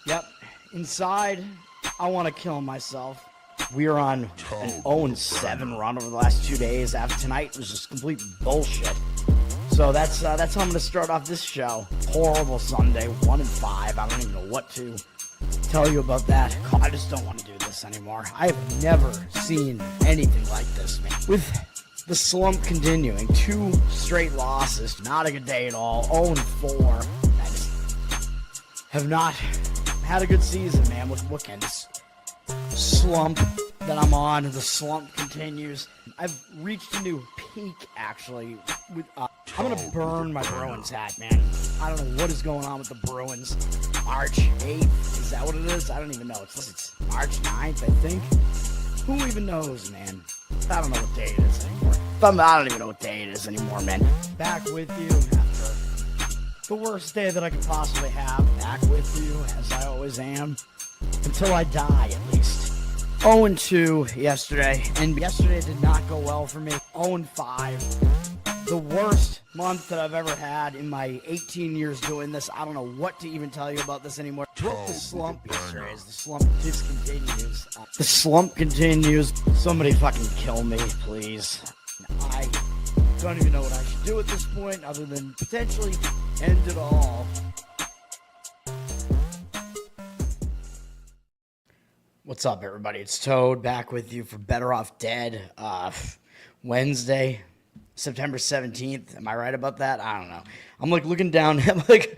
Yep. Inside, I want to kill myself. We are on an 0-7 run over the last 2 days. After tonight was just complete bullshit. So that's how I'm going to start off this show. Horrible Sunday, 1-5. I don't even know what to tell you about that. I just don't want to do this anymore. I have never seen anything like this, man. With the slump continuing, 2 straight losses, not a good day at all. 0-4. I just have not had a good season, man. What kind of slump that I'm on, and the slump continues. I've reached a new peak, actually. I'm going to burn my Bruins hat, man. I don't know what is going on with the Bruins. March 8th, is that what it is? I don't even know. It's March 9th, I think. Who even knows, man? I don't know what day it is anymore. I don't even know what day it is anymore, man. Back with you after the worst day that I could possibly have. Back with you, as I always am. Until I die, at least. 0-2 yesterday, and yesterday did not go well for me. 0-5. The worst month that I've ever had in my 18 years doing this. I don't know what to even tell you about this anymore. Broke the slump yesterday as the slump discontinues. The slump continues. Somebody fucking kill me, please. I don't even know what I should do at this point other than potentially end it all. What's up, everybody? It's Toad back with you for Bettor Off Dead. Wednesday, September 17th. Am I right about that? I don't know. I'm like looking down. I'm like,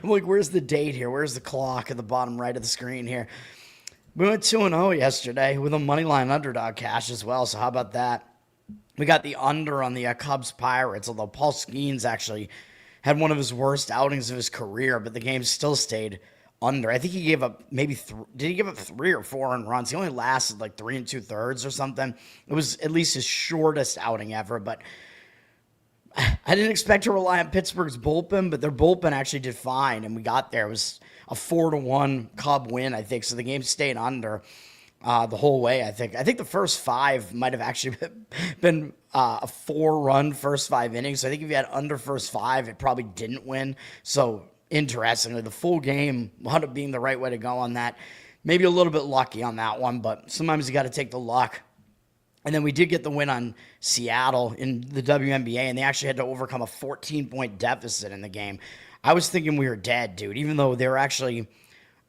where's the date here? Where's the clock at the bottom right of the screen here? We went 2-0 yesterday with a moneyline underdog cash as well. So how about that? We got the under on the Cubs Pirates, although Paul Skeens actually had one of his worst outings of his career, but the game still stayed under. I think he gave up maybe did he give up 3 or 4 earned runs? He only lasted like 3 2/3 or something. It was at least his shortest outing ever, but I didn't expect to rely on Pittsburgh's bullpen, but their bullpen actually did fine, and we got there. It was a 4-1 Cub win, I think, so the game stayed under the whole way, I think. I think the first 5 might have actually been a 4-run first 5 innings, so I think if you had under first 5, it probably didn't win. So interestingly, the full game wound up being the right way to go on that. Maybe a little bit lucky on that one, but sometimes you got to take the luck. And then we did get the win on Seattle in the WNBA, and they actually had to overcome a 14-point deficit in the game. I was thinking we were dead, dude, even though they were actually,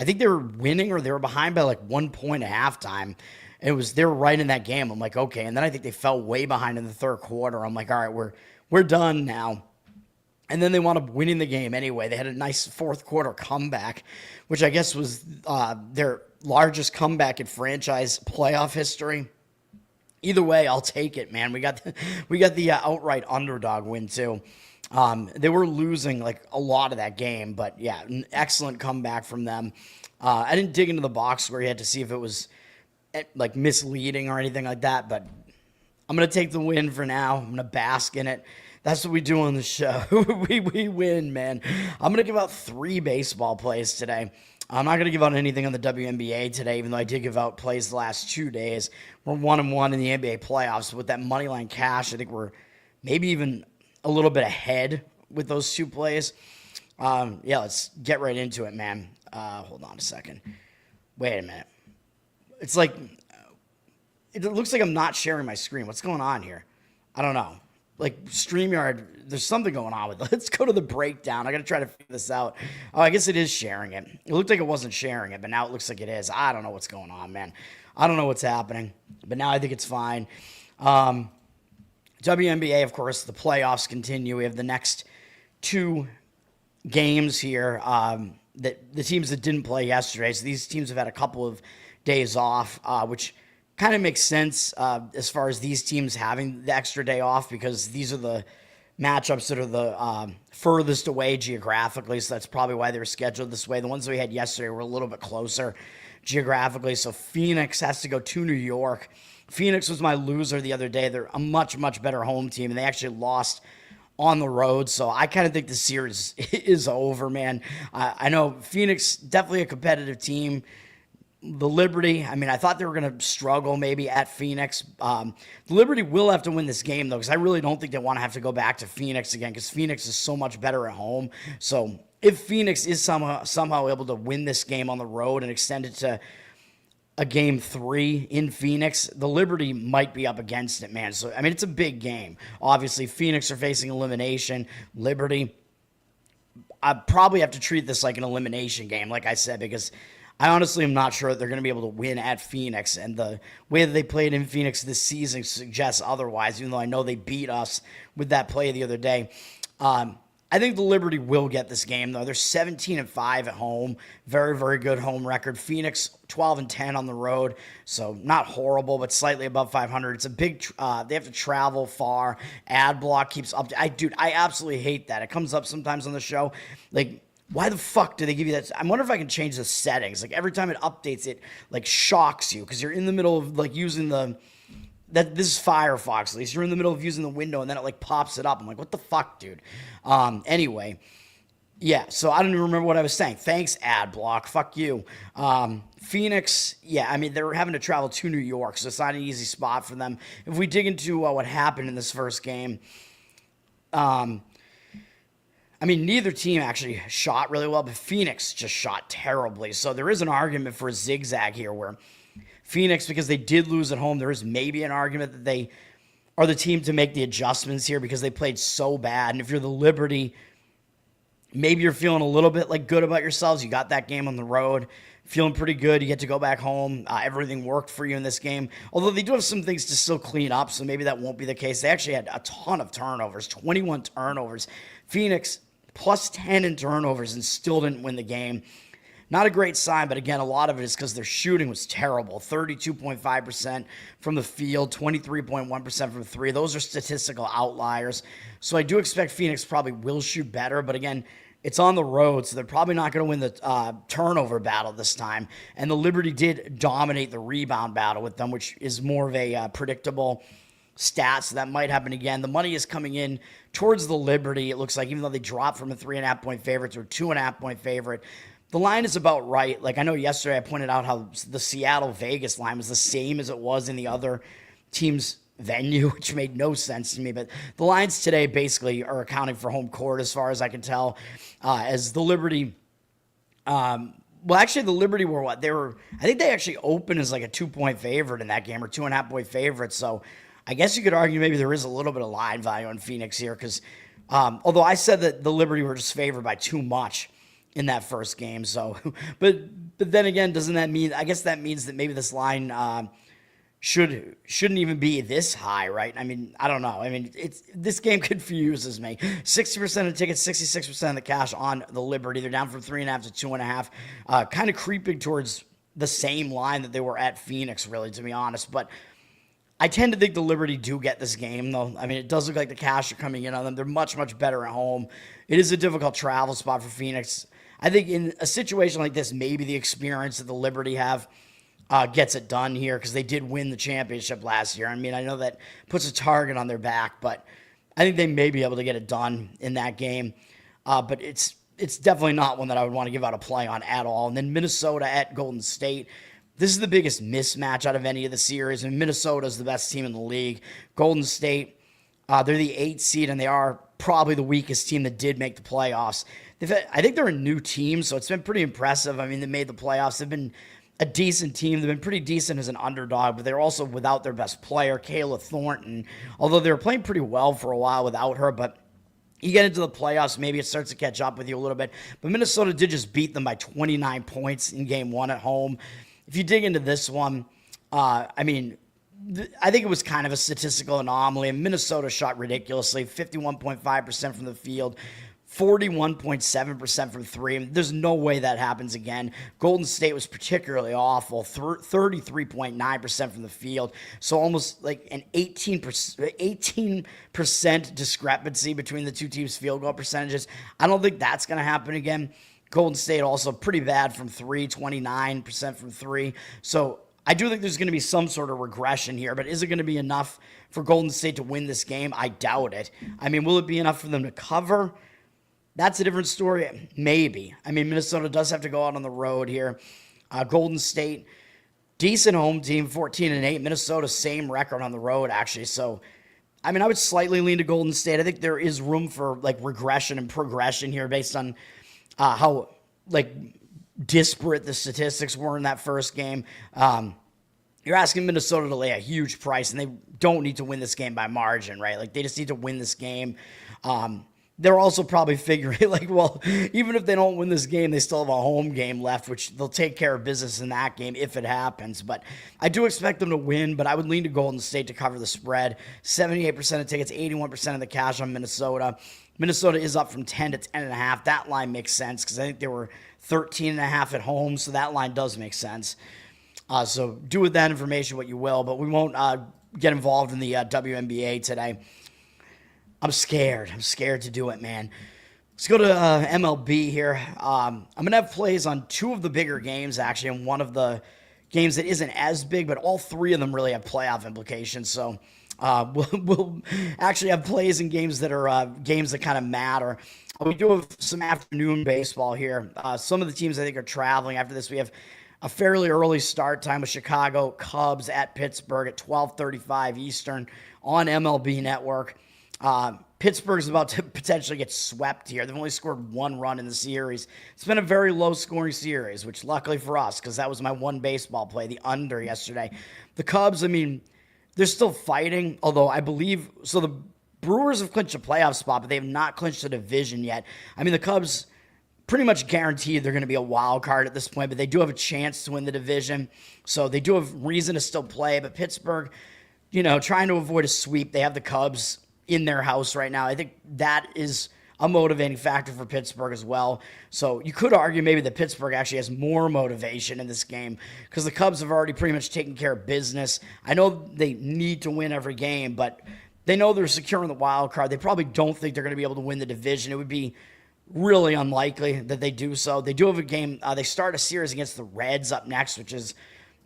I think they were winning or they were behind by like 1 point at halftime. They were right in that game. I'm like, okay. And then I think they fell way behind in the third quarter. I'm like, all right, we're done now. And then they wound up winning the game anyway. They had a nice fourth quarter comeback, which I guess was their largest comeback in franchise playoff history. Either way, I'll take it, man. We got the outright underdog win too. They were losing like a lot of that game, but yeah, an excellent comeback from them. I didn't dig into the box score yet to see if it was like misleading or anything like that, but I'm gonna take the win for now. I'm gonna bask in it. That's what we do on the show. we win, man. I'm going to give out 3 baseball plays today. I'm not going to give out anything on the WNBA today, even though I did give out plays the last 2 days. We're 1-1 in the NBA playoffs. With that moneyline cash, I think we're maybe even a little bit ahead with those 2 plays. Yeah, let's get right into it, man. Hold on a second. Wait a minute. It's like, it looks like I'm not sharing my screen. What's going on here? I don't know. Like StreamYard, there's something going on with it. Let's go to the breakdown. I got to try to figure this out. Oh, I guess it is sharing it. It looked like it wasn't sharing it, but now it looks like it is. I don't know what's going on, man. I don't know what's happening, but now I think it's fine. WNBA, of course, the playoffs continue. We have the next 2 games here. That the teams that didn't play yesterday, so these teams have had a couple of days off, which kind of makes sense as far as these teams having the extra day off, because these are the matchups that are the furthest away geographically, so that's probably why they were scheduled this way. The ones that we had yesterday were a little bit closer geographically, so Phoenix has to go to New York. Phoenix was my loser the other day. They're a much, much better home team, and they actually lost on the road, so I kind of think the series is over, man. I know Phoenix, definitely a competitive team. The Liberty, I mean, I thought they were going to struggle maybe at Phoenix. The Liberty will have to win this game, though, because I really don't think they want to have to go back to Phoenix again, because Phoenix is so much better at home. So if Phoenix is somehow able to win this game on the road and extend it to a game 3 in Phoenix, the Liberty might be up against it, man. So, I mean, it's a big game. Obviously, Phoenix are facing elimination. Liberty, I probably have to treat this like an elimination game, like I said, because I honestly am not sure that they're going to be able to win at Phoenix. And the way that they played in Phoenix this season suggests otherwise, even though I know they beat us with that play the other day. I think the Liberty will get this game, though. They're 17-5 at home. Very, very good home record. Phoenix, 12-10 on the road. So not horrible, but slightly above 500. It's a big, they have to travel far. Ad block keeps up. Dude, I absolutely hate that. It comes up sometimes on the show. Like, why the fuck do they give you that? I wonder if I can change the settings. Like, every time it updates, it, like, shocks you because you're in the middle of, like, using the... This is Firefox, at least. You're in the middle of using the window, and then it, like, pops it up. I'm like, what the fuck, dude? Anyway, yeah, so I don't even remember what I was saying. Thanks, ad block. Fuck you. Phoenix, yeah, I mean, they're having to travel to New York, so it's not an easy spot for them. If we dig into what happened in this first game, I mean, neither team actually shot really well, but Phoenix just shot terribly. So there is an argument for a zigzag here where Phoenix, because they did lose at home, there is maybe an argument that they are the team to make the adjustments here because they played so bad. And if you're the Liberty, maybe you're feeling a little bit like good about yourselves. You got that game on the road, feeling pretty good. You get to go back home. Everything worked for you in this game. Although they do have some things to still clean up, so maybe that won't be the case. They actually had a ton of turnovers, 21 turnovers. Phoenix plus 10 in turnovers and still didn't win the game. Not a great sign, but again, a lot of it is because their shooting was terrible. 32.5% from the field, 23.1% from 3. Those are statistical outliers. So I do expect Phoenix probably will shoot better, but again, it's on the road, so they're probably not going to win the turnover battle this time. And the Liberty did dominate the rebound battle with them, which is more of a predictable stat, so that might happen again. The money is coming in towards the Liberty, it looks like, even though they dropped from a 3.5-point favorite to a 2.5-point favorite. The line is about right. Like, I know yesterday I pointed out how the Seattle-Vegas line was the same as it was in the other team's venue, which made no sense to me. But the lines today basically are accounting for home court as far as I can tell. As the Liberty, well, actually the Liberty were what? I think they actually opened as like a 2-point favorite in that game, or 2.5-point favorite. So I guess you could argue maybe there is a little bit of line value in Phoenix here because although I said that the Liberty were just favored by too much in that first game. So, but then again, doesn't that mean, I guess that means that maybe this line shouldn't even be this high, right? I mean, I don't know. I mean, this game confuses me. 60% of tickets, 66% of the cash on the Liberty. They're down from 3.5 to 2.5, kind of creeping towards the same line that they were at Phoenix, really, to be honest. But I tend to think the Liberty do get this game, though. I mean, it does look like the cash are coming in on them. They're much, much better at home. It is a difficult travel spot for Phoenix. I think in a situation like this, maybe the experience that the Liberty have gets it done here because they did win the championship last year. I mean, I know that puts a target on their back, but I think they may be able to get it done in that game. But it's definitely not one that I would want to give out a play on at all. And then Minnesota at Golden State. This is the biggest mismatch out of any of the series. And Minnesota is the best team in the league. Golden State, they're the 8th seed, and they are probably the weakest team that did make the playoffs. I think they're a new team, so it's been pretty impressive. I mean, they made the playoffs. They've been a decent team. They've been pretty decent as an underdog, but they're also without their best player, Kayla Thornton, although they were playing pretty well for a while without her. But you get into the playoffs, maybe it starts to catch up with you a little bit. But Minnesota did just beat them by 29 points in Game 1 at home. If you dig into this one, I mean, I think it was kind of a statistical anomaly. And Minnesota shot ridiculously, 51.5% from the field, 41.7% from 3. There's no way that happens again. Golden State was particularly awful, 33.9% from the field. So almost like an 18% discrepancy between the two teams' field goal percentages. I don't think that's going to happen again. Golden State also pretty bad from 3, 29% from 3. So I do think there's going to be some sort of regression here, but is it going to be enough for Golden State to win this game? I doubt it. I mean, will it be enough for them to cover? That's a different story. Maybe. I mean, Minnesota does have to go out on the road here. Golden State, decent home team, 14-8. Minnesota, same record on the road, actually. So, I mean, I would slightly lean to Golden State. I think there is room for, like, regression and progression here based on how like disparate the statistics were in that first game. You're asking Minnesota to lay a huge price, and they don't need to win this game by margin, right? Like, they just need to win this game. They're also probably figuring, like, well, even if they don't win this game, they still have a home game left, which they'll take care of business in that game if it happens. But I do expect them to win, but I would lean to Golden State to cover the spread. 78% of tickets, 81% of the cash on Minnesota. Minnesota is up from 10 to 10.5. That line makes sense because I think they were 13.5 at home, so that line does make sense. So do with that information what you will, but we won't get involved in the WNBA today. I'm scared. I'm scared to do it, man. Let's go to MLB here. I'm going to have plays on two of the bigger games, actually, and one of the games that isn't as big, but all three of them really have playoff implications. So we'll actually have plays in games that are games that kind of matter. We do have some afternoon baseball here. Some of the teams I think are traveling. After this, we have a fairly early start time with Chicago Cubs at Pittsburgh at 12:35 Eastern on MLB Network. Pittsburgh is about to potentially get swept here. They've only scored one run in the series. It's been a very low-scoring series, which luckily for us, because that was my one baseball play, the under yesterday. The Cubs, I mean, they're still fighting, although I believe – so the Brewers have clinched a playoff spot, but they have not clinched a division yet. I mean, the Cubs pretty much guaranteed they're going to be a wild card at this point, but they do have a chance to win the division, so they do have reason to still play. But Pittsburgh, you know, trying to avoid a sweep, they have the Cubs in their house right now. I think that is a motivating factor for Pittsburgh as well. So you could argue maybe that Pittsburgh actually has more motivation in this game because the Cubs have already pretty much taken care of business. I know they need to win every game, but they know they're securing the wild card. They probably don't think they're going to be able to win the division. It would be really unlikely that they do so. They do have a game. They start a series against the Reds up next, which is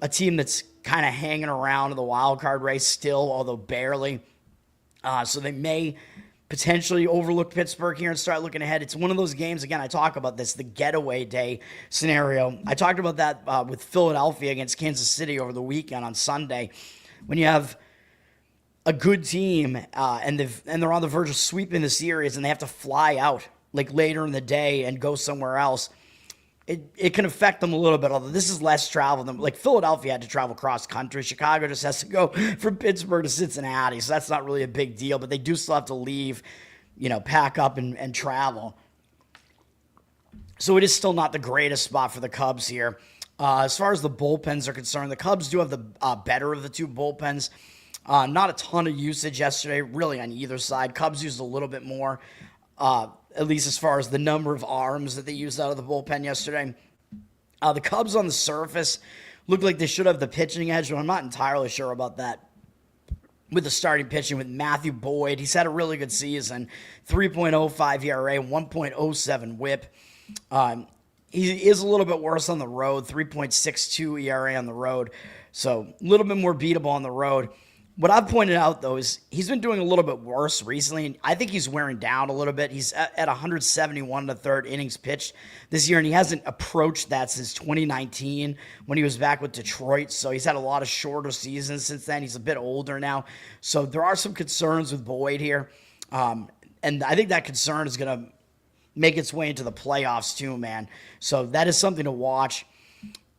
a team that's kind of hanging around in the wild card race still, although barely. So they may potentially overlook Pittsburgh here and start looking ahead. It's one of those games, again, I talk about this, the getaway day scenario. I talked about that with Philadelphia against Kansas City over the weekend on Sunday. When you have a good team and they're on the verge of sweeping the series and they have to fly out like later in the day and go somewhere else, it can affect them a little bit, although this is less travel than, like, Philadelphia had to travel cross country. Chicago just has to go from Pittsburgh to Cincinnati, so that's not really a big deal, but they do still have to leave, you know, pack up and travel. So it is still not the greatest spot for the Cubs here. As far as the bullpens are concerned, the Cubs do have the better of the two bullpens. Not a ton of usage yesterday, really, on either side. Cubs used a little bit more, at least as far as the number of arms that they used out of the bullpen yesterday. The Cubs on the surface look like they should have the pitching edge, but I'm not entirely sure about that. With the starting pitching with Matthew Boyd, he's had a really good season. 3.05 ERA, 1.07 whip. He is a little bit worse on the road, 3.62 ERA on the road. So a little bit more beatable on the road. What I've pointed out, though, is he's been doing a little bit worse recently, and I think he's wearing down a little bit. He's at 171 to third innings pitched this year, and he hasn't approached that since 2019 when he was back with Detroit. So he's had a lot of shorter seasons since then. He's a bit older now. So there are some concerns with Boyd here, and I think that concern is going to make its way into the playoffs too, man. So that is something to watch.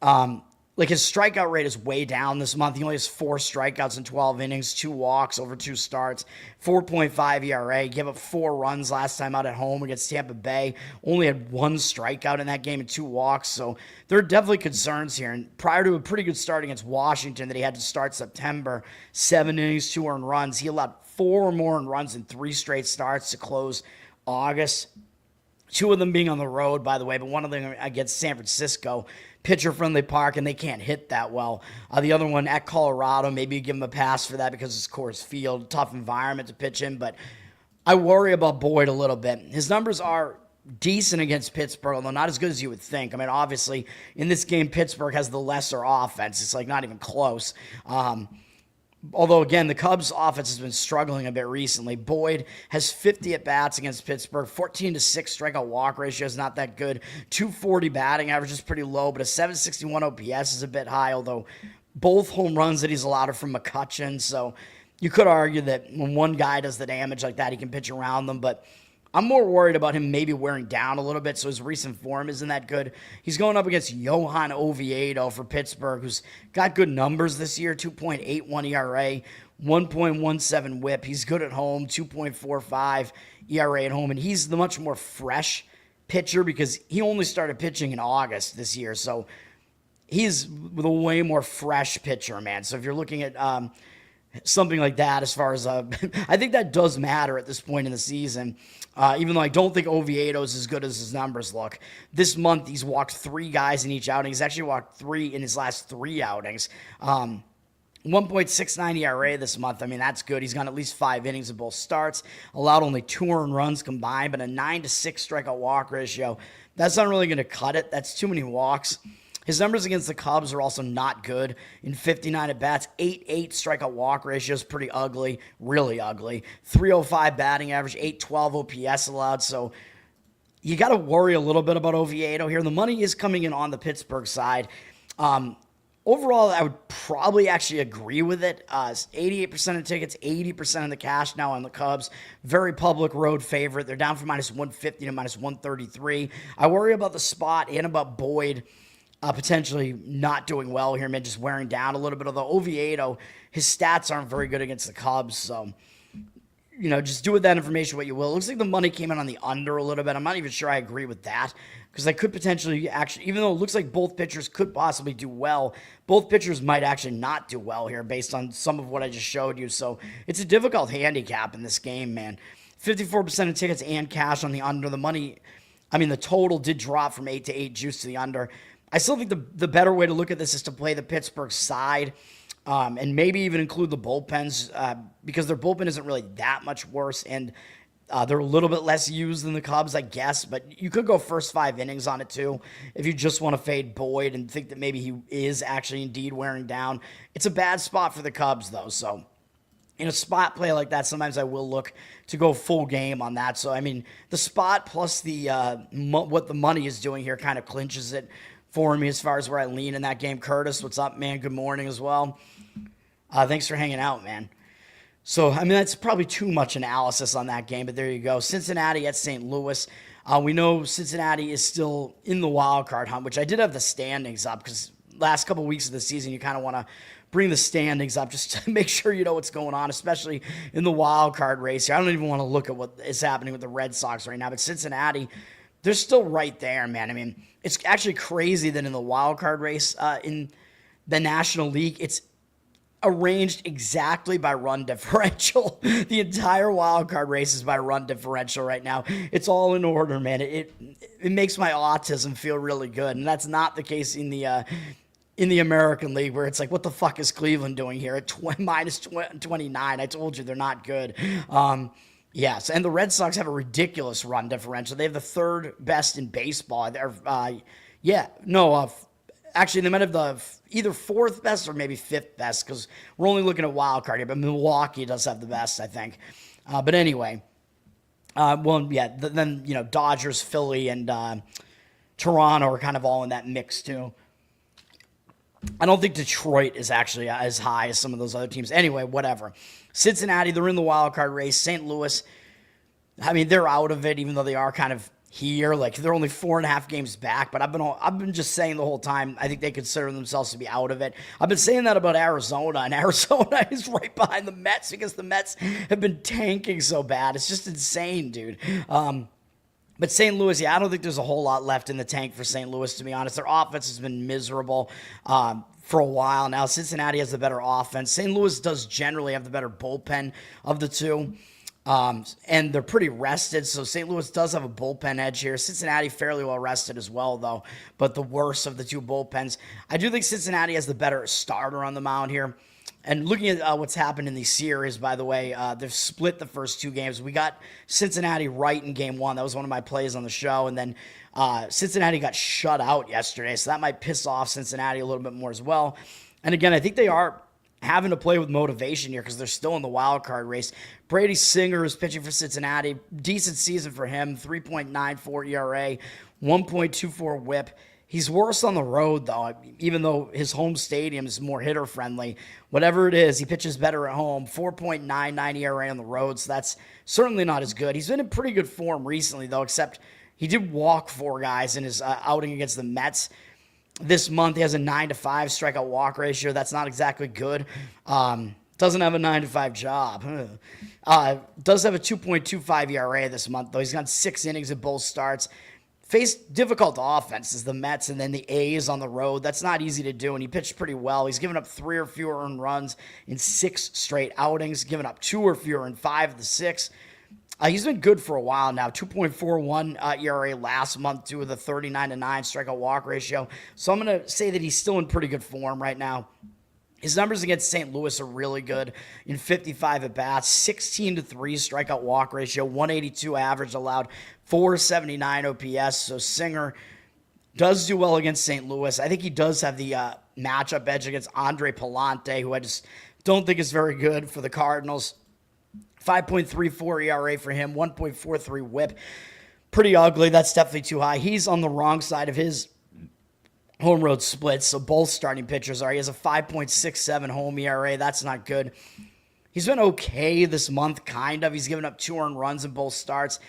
Like, his strikeout rate is way down this month. He only has 4 strikeouts in 12 innings, 2 walks over 2 starts, 4.5 ERA. Gave up 4 runs last time out at home against Tampa Bay. Only had 1 strikeout in that game and 2 walks. So there are definitely concerns here. And prior to a pretty good start against Washington that he had to start September, 7 innings, 2 earned runs. He allowed 4 or more earned runs in 3 straight starts to close August. 2 of them being on the road, by the way, but one of them against San Francisco. Pitcher-friendly park, and they can't hit that well. The other one at Colorado, maybe you give him a pass for that because it's Coors Field, tough environment to pitch in, but I worry about Boyd a little bit. His numbers are decent against Pittsburgh, although not as good as you would think. I mean, obviously, in this game, Pittsburgh has the lesser offense. It's, like, not even close. Although, again, the Cubs' offense has been struggling a bit recently. Boyd has 50 at-bats against Pittsburgh. 14-6 strikeout walk ratio is not that good. 240 batting average is pretty low, but a 761 OPS is a bit high, although both home runs that he's allowed are from McCutchen. So you could argue that when one guy does the damage like that, he can pitch around them. But I'm more worried about him maybe wearing down a little bit, so his recent form isn't that good. He's going up against Johan Oviedo for Pittsburgh, who's got good numbers this year, 2.81 ERA, 1.17 whip. He's good at home, 2.45 ERA at home, and he's the much more fresh pitcher because he only started pitching in August this year, so he's the way more fresh pitcher, man. So if you're looking at something like that as far as I think that does matter at this point in the season, even though I don't think Oviedo's as good as his numbers look. This month he's walked 3 guys in each outing. He's actually walked 3 in his last 3 outings. 1.69 ERA this month. I mean, that's good. He's gone at least 5 innings of both starts, allowed only 2 earned runs combined, but a 9-6 strikeout walk ratio. That's not really going to cut it. That's too many walks. His numbers against the Cubs are also not good. In 59 at-bats, 8.8 strikeout walk ratio is pretty ugly, really ugly. 305 batting average, 812 OPS allowed. So you got to worry a little bit about Oviedo here. The money is coming in on the Pittsburgh side. Overall, I would probably actually agree with it. 88% of tickets, 80% of the cash now on the Cubs. Very public road favorite. They're down from -150 to -133. I worry about the spot and about Boyd potentially not doing well here, man, just wearing down a little bit. Although Oviedo, his stats aren't very good against the Cubs, so just do with that information what you will. It looks like the money came in on the under a little bit. I'm not even sure I agree with that because I could potentially actually, even though it looks like both pitchers could possibly do well, both pitchers might actually not do well here based on some of what I just showed you. So it's a difficult handicap in this game, man. 54% of tickets and cash on the under. The money, the total did drop from 8 to 8 juice to the under. I still think the better way to look at this is to play the Pittsburgh side and maybe even include the bullpens because their bullpen isn't really that much worse, and they're a little bit less used than the Cubs, I guess, but you could go first 5 innings on it too if you just want to fade Boyd and think that maybe he is actually indeed wearing down. It's a bad spot for the Cubs, though, so in a spot play like that, sometimes I will look to go full game on that. So, the spot plus the what the money is doing here kind of clinches it for me as far as where I lean in that game. Curtis, what's up, man? Good morning as well. Thanks for hanging out, man. So, that's probably too much analysis on that game, but there you go. Cincinnati at St. Louis. We know Cincinnati is still in the wild card hunt, which I did have the standings up because last couple weeks of the season, you kind of want to bring the standings up just to make sure you know what's going on, especially in the wild card race here. I don't even want to look at what is happening with the Red Sox right now, but Cincinnati, they're still right there, man. It's actually crazy that in the wild card race in the National League, it's arranged exactly by run differential. The entire wild card race is by run differential right now. It's all in order, man. It makes my autism feel really good, and that's not the case in the American League, where it's like, what the fuck is Cleveland doing here at minus 29? I told you they're not good. Yes, and the Red Sox have a ridiculous run differential. They have the 3rd best in baseball. Actually, they might have the either 4th best or maybe 5th best because we're only looking at wild card here, but Milwaukee does have the best, I think. But anyway, then Dodgers, Philly, and Toronto are kind of all in that mix too. I don't think Detroit is actually as high as some of those other teams. Anyway, whatever. Cincinnati, they're in the wild card race. St. Louis, they're out of it, even though they are kind of here. Like, they're only 4.5 games back, but I've been just saying the whole time, I think they consider themselves to be out of it. I've been saying that about Arizona, and Arizona is right behind the Mets because the Mets have been tanking so bad. It's just insane, dude. But St. Louis, I don't think there's a whole lot left in the tank for St. Louis, to be honest. Their offense has been miserable for a while now. Cincinnati has the better offense. St. Louis does generally have the better bullpen of the two. And they're pretty rested, so St. Louis does have a bullpen edge here. Cincinnati fairly well rested as well, though, but the worst of the two bullpens. I do think Cincinnati has the better starter on the mound here. And looking at what's happened in these series, by the way, they've split the first 2 games. We got Cincinnati right in game 1. That was one of my plays on the show. And then Cincinnati got shut out yesterday, so that might piss off Cincinnati a little bit more as well. And again, I think they are having to play with motivation here because they're still in the wild card race. Brady Singer is pitching for Cincinnati. Decent season for him, 3.94 ERA, 1.24 whip. He's worse on the road, though, even though his home stadium is more hitter-friendly. Whatever it is, he pitches better at home. 4.99 ERA on the road, so that's certainly not as good. He's been in pretty good form recently, though, except he did walk 4 guys in his outing against the Mets. This month, he has a 9-5 strikeout walk ratio. That's not exactly good. Doesn't have a 9-5 job. Does have a 2.25 ERA this month, though. He's got 6 innings in both starts. Faced difficult offenses, the Mets and then the A's on the road. That's not easy to do, and he pitched pretty well. He's given up 3 or fewer earned runs in 6 straight outings, given up 2 or fewer in 5 of the 6. He's been good for a while now. 2.41 ERA last month due to the 39-9 strikeout walk ratio. So I'm going to say that he's still in pretty good form right now. His numbers against St. Louis are really good in 55 at-bats, 16-3 strikeout walk ratio, 182 average allowed, 479 OPS. So Singer does do well against St. Louis. I think he does have the matchup edge against Andre Palante, who I just don't think is very good for the Cardinals. 5.34 ERA for him, 1.43 whip. Pretty ugly. That's definitely too high. He's on the wrong side of his home road splits, so both starting pitchers are. He has a 5.67 home ERA. That's not good. He's been okay this month, kind of. He's given up 2 earned runs in both starts.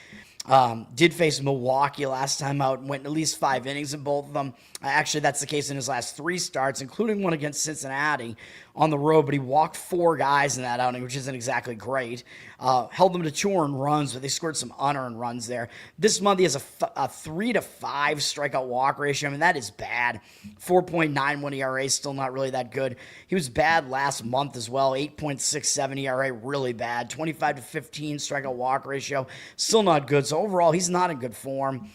Did face Milwaukee last time out, went at least 5 innings in both of them. Actually, that's the case in his last 3 starts, including one against Cincinnati on the road, but he walked 4 guys in that outing, which isn't exactly great. Held them to 2 earned runs, but they scored some unearned runs there. This month, he has a 3-5 strikeout walk ratio. I mean, that is bad. 4.91 ERA, still not really that good. He was bad last month as well. 8.67 ERA, really bad. 25-15 strikeout walk ratio, still not good. So overall, he's not in good form.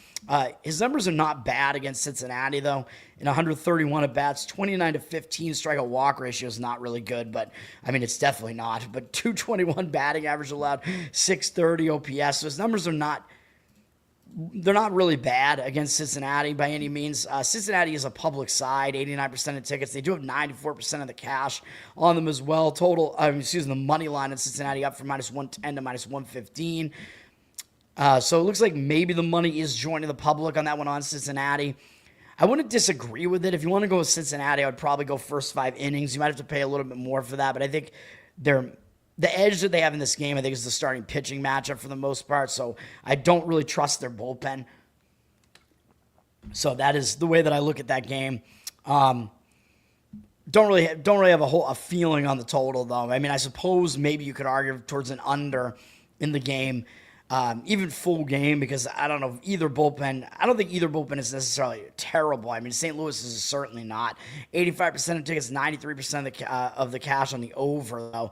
His numbers are not bad against Cincinnati, though. In 131 at-bats, 29-15 strikeout walk ratio is not really good, but, I mean, it's definitely not. But 221 batting average allowed, 630 OPS. So his numbers are not, they're not really bad against Cincinnati by any means. Cincinnati is a public side, 89% of tickets. They do have 94% of the cash on them as well. The money line in Cincinnati up from -110 to -115. So it looks like maybe the money is joining the public on that one on Cincinnati. I wouldn't disagree with it. If you want to go with Cincinnati, I would probably go first 5 innings. You might have to pay a little bit more for that, but I think the edge that they have in this game, I think, is the starting pitching matchup for the most part. So I don't really trust their bullpen. So that is the way that I look at that game. Don't really have a feeling on the total, though. I mean, I suppose maybe you could argue towards an under in the game. Even full game, because I don't know either bullpen. I don't think either bullpen is necessarily terrible. I mean, St. Louis is certainly not. 85% of tickets, 93% of the cash on the over, though.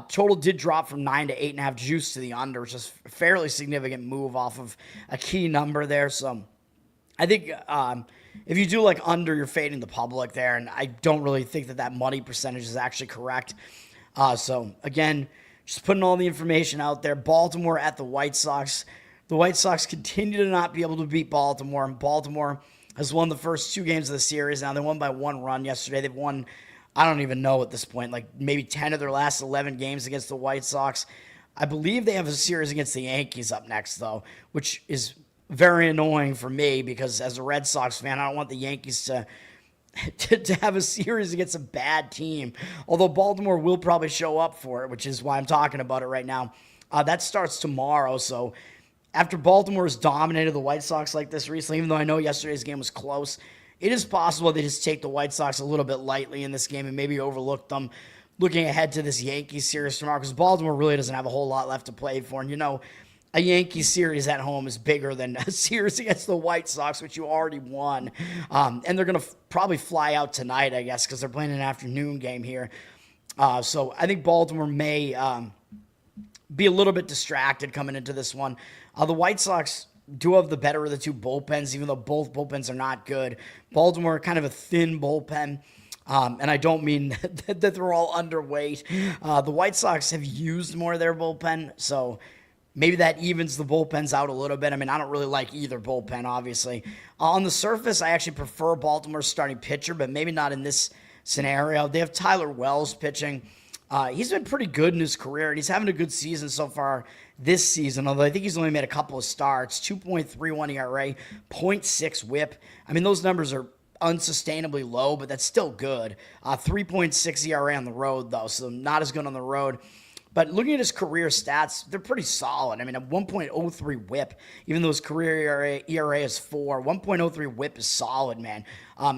Total did drop from 9 to 8.5 juice to the under, which is a fairly significant move off of a key number there. So I think if you do like under, you're fading the public there, and I don't really think that money percentage is actually correct. So again, just putting all the information out there. Baltimore at the White Sox. The White Sox continue to not be able to beat Baltimore, and Baltimore has won the first 2 games of the series. Now, they won by 1 run yesterday. They've won, I don't even know at this point, like maybe 10 of their last 11 games against the White Sox. I believe they have a series against the Yankees up next, though, which is very annoying for me because as a Red Sox fan, I don't want the Yankees to have a series against a bad team. Although Baltimore will probably show up for it, which is why I'm talking about it right now. That starts tomorrow, so after Baltimore's dominated the White Sox like this recently, even though I know yesterday's game was close, it is possible they just take the White Sox a little bit lightly in this game and maybe overlook them looking ahead to this Yankees series tomorrow, because Baltimore really doesn't have a whole lot left to play for. And, you know, a Yankees series at home is bigger than a series against the White Sox, which you already won. And they're going to probably fly out tonight, I guess, because they're playing an afternoon game here. So I think Baltimore may be a little bit distracted coming into this one. The White Sox do have the better of the 2 bullpens, even though both bullpens are not good. Baltimore, kind of a thin bullpen. And I don't mean that they're all underweight. The White Sox have used more of their bullpen, so maybe that evens the bullpens out a little bit. I mean, I don't really like either bullpen, obviously. On the surface, I actually prefer Baltimore's starting pitcher, but maybe not in this scenario. They have Tyler Wells pitching. He's been pretty good in his career, and he's having a good season so far this season, although I think he's only made a couple of starts. 2.31 ERA, zero point 0.6 whip. I mean, those numbers are unsustainably low, but that's still good. 3.6 ERA on the road, though, so not as good on the road. But looking at his career stats, they're pretty solid. I mean, a 1.03 whip, even though his career ERA is 4, 1.03 whip is solid, man.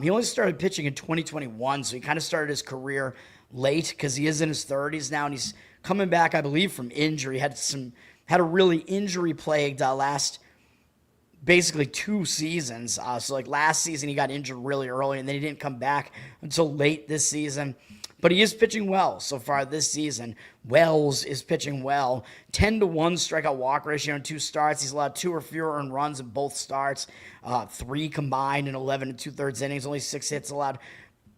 He only started pitching in 2021, so he kind of started his career late because he is in his 30s now, and he's coming back, I believe, from injury. Had a really injury-plagued last basically 2 seasons. So like last season, he got injured really early, and then he didn't come back until late this season. But he is pitching well so far this season. Wells is pitching well. 10-1 strikeout walk ratio in 2 starts. He's allowed 2 or fewer earned runs in both starts. 3 combined in 11 2/3 innings. Only 6 hits allowed.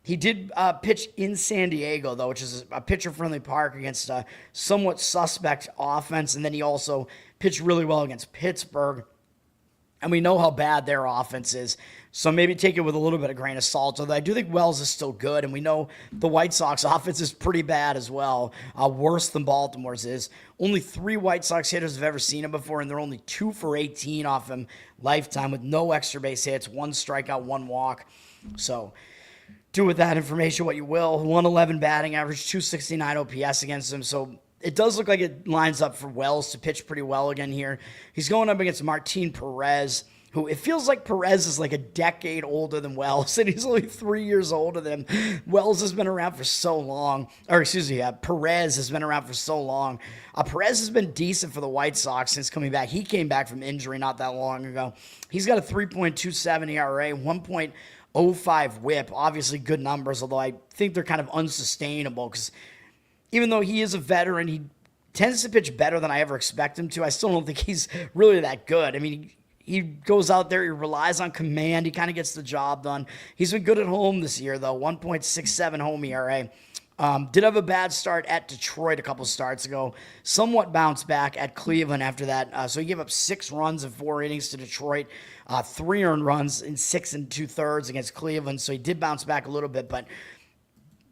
He did pitch in San Diego, though, which is a pitcher-friendly park against a somewhat suspect offense. And then he also pitched really well against Pittsburgh. And we know how bad their offense is. So maybe take it with a little bit of grain of salt. Although I do think Wells is still good. And we know the White Sox offense is pretty bad as well. Worse than Baltimore's is. Only 3 White Sox hitters have ever seen him before. And they're only 2 for 18 off him lifetime with no extra base hits. 1 strikeout, 1 walk. So do with that information what you will. 111 batting average, 269 OPS against him. So it does look like it lines up for Wells to pitch pretty well again here. He's going up against Martin Perez, who it feels like Perez is like a decade older than Wells, and he's only 3 years older than him. Wells has been around for so long. Perez has been around for so long. Perez has been decent for the White Sox since coming back. He came back from injury not that long ago. He's got a 3.27 ERA, 1.05 whip. Obviously good numbers, although I think they're kind of unsustainable because even though he is a veteran, he tends to pitch better than I ever expect him to. I still don't think he's really that good. I mean, he goes out there, he relies on command, he kind of gets the job done. He's been good at home this year, though, 1.67 home ERA. Did have a bad start at Detroit a couple starts ago. Somewhat bounced back at Cleveland after that. So he gave up 6 runs in 4 innings to Detroit, 3 earned runs in 6 2/3 against Cleveland. So he did bounce back a little bit, but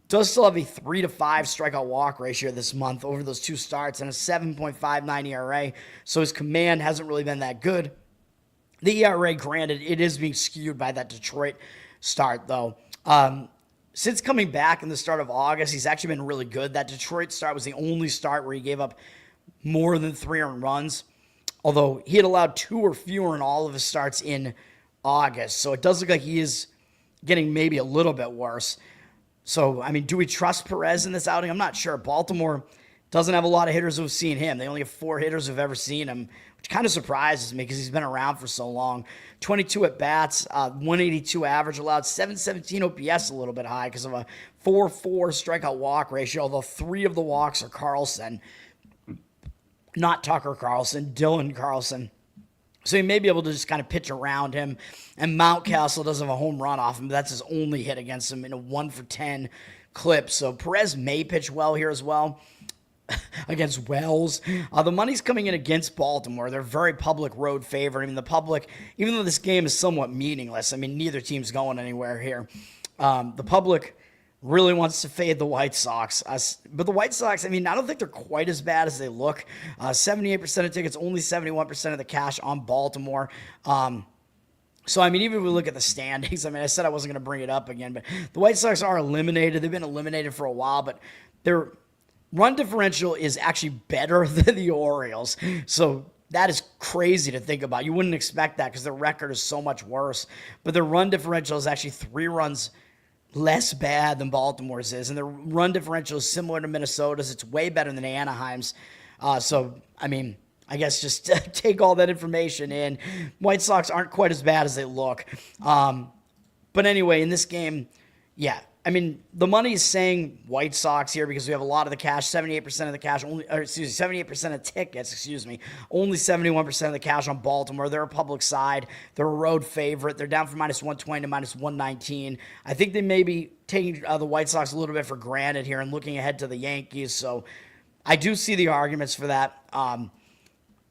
does still have a 3-5 strikeout walk ratio this month over those 2 starts and a 7.59 ERA. So his command hasn't really been that good. The ERA, granted, it is being skewed by that Detroit start, though. Since coming back in the start of August, he's actually been really good. That Detroit start was the only start where he gave up more than 3 earned runs, although he had allowed 2 or fewer in all of his starts in August. So it does look like he is getting maybe a little bit worse. So, I mean, do we trust Perez in this outing? I'm not sure. Baltimore doesn't have a lot of hitters who've seen him. They only have 4 hitters who've ever seen him, which kind of surprises me because he's been around for so long. 22 at-bats, 182 average, allowed 717 OPS, a little bit high because of a 4.4 strikeout walk ratio, although 3 of the walks are Carlson. Not Tucker Carlson, Dylan Carlson. So he may be able to just kind of pitch around him. And Mountcastle doesn't have a home run off him, but that's his only hit against him in a 1-for-10 clip. So Perez may pitch well here as well against Wells. The money's coming in against Baltimore. They're very public road favorite. I mean, the public, even though this game is somewhat meaningless, I mean, neither team's going anywhere here. The public really wants to fade the White Sox. But the White Sox, I mean, I don't think they're quite as bad as they look. 78% of tickets, only 71% of the cash on Baltimore. So, I mean, even if we look at the standings, I mean, I said I wasn't going to bring it up again, but the White Sox are eliminated. They've been eliminated for a while, but their run differential is actually better than the Orioles. So that is crazy to think about. You wouldn't expect that because their record is so much worse. But their run differential is actually 3 runs less bad than Baltimore's is, and the run differential is similar to Minnesota's. It's way better than Anaheim's. So, I mean, I guess just take all that information in. White Sox aren't quite as bad as they look. But anyway, in this game, yeah, I mean, the money is saying White Sox here because we have a lot of the cash, 78% of the cash, 78% of tickets, only 71% of the cash on Baltimore. They're a public side. They're a road favorite. They're down from -120 to -119. I think they may be taking the White Sox a little bit for granted here and looking ahead to the Yankees. So I do see the arguments for that. I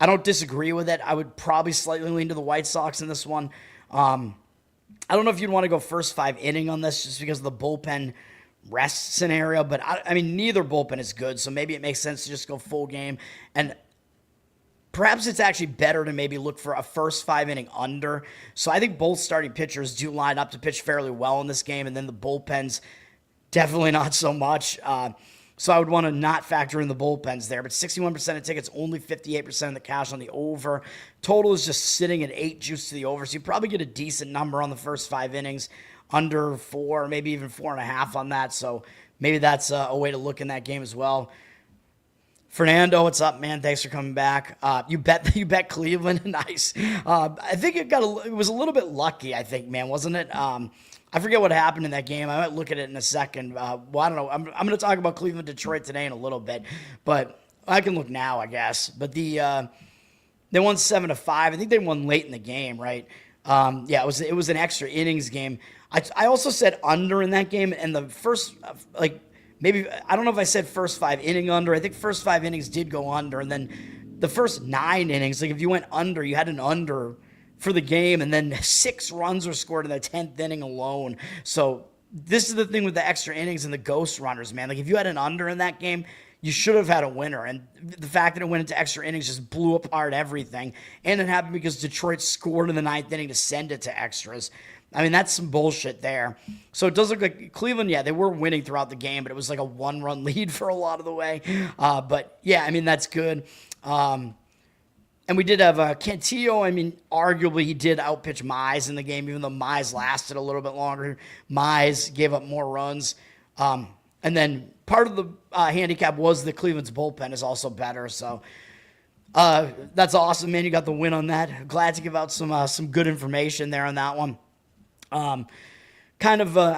don't disagree with it. I would probably slightly lean to the White Sox in this one. I don't know if you'd want to go first 5 inning on this just because of the bullpen rest scenario, but I mean, neither bullpen is good, so maybe it makes sense to just go full game. And perhaps it's actually better to maybe look for a first 5 inning under. So I think both starting pitchers do line up to pitch fairly well in this game, and then the bullpens definitely not so much. So I would want to not factor in the bullpens there. But 61% of tickets, only 58% of the cash on the over. Total is just sitting at 8 juice to the over, so you probably get a decent number on the first 5 innings. Under 4, maybe even 4.5 on that. So maybe that's a way to look in that game as well. Fernando, what's up, man? Thanks for coming back. You bet Cleveland. Nice. I think it was a little bit lucky, I think, man, wasn't it? I forget what happened in that game. I might look at it in a second. Well, I don't know. I'm going to talk about Cleveland, Detroit today in a little bit, but I can look now, I guess. But they won 7-5. I think they won late in the game, right? Yeah, it was an extra innings game. I also said under in that game, and the first, maybe, I don't know if I said first 5 inning under. I think first 5 innings did go under, and then the first 9 innings, like if you went under, you had an under for the game, and then 6 runs were scored in the 10th inning alone. So this is the thing with the extra innings and the ghost runners, man. Like if you had an under in that game, you should have had a winner. And the fact that it went into extra innings just blew apart everything. And it happened because Detroit scored in the 9th inning to send it to extras. I mean, that's some bullshit there. So it does look like Cleveland, yeah, they were winning throughout the game, but it was like a 1-run lead for a lot of the way. But yeah, I mean, that's good. And we did have Cantillo. I mean, arguably he did outpitch Mize in the game, even though Mize lasted a little bit longer. Mize gave up more runs. And then part of the handicap was the Cleveland's bullpen is also better. So that's awesome, man. You got the win on that. Glad to give out some good information there on that one. I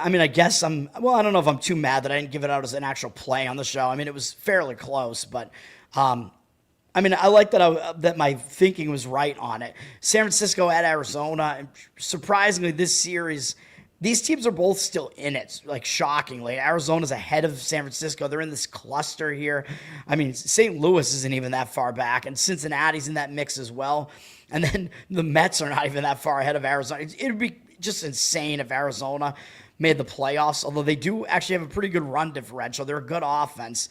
mean, I guess I don't know if I'm too mad that I didn't give it out as an actual play on the show. I mean, it was fairly close, but, I mean, I like that my thinking was right on it. San Francisco at Arizona, and surprisingly, this series, these teams are both still in it, like shockingly. Arizona's ahead of San Francisco. They're in this cluster here. I mean, St. Louis isn't even that far back, and Cincinnati's in that mix as well. And then the Mets are not even that far ahead of Arizona. It would be just insane if Arizona made the playoffs, although they do actually have a pretty good run differential. They're a good offense.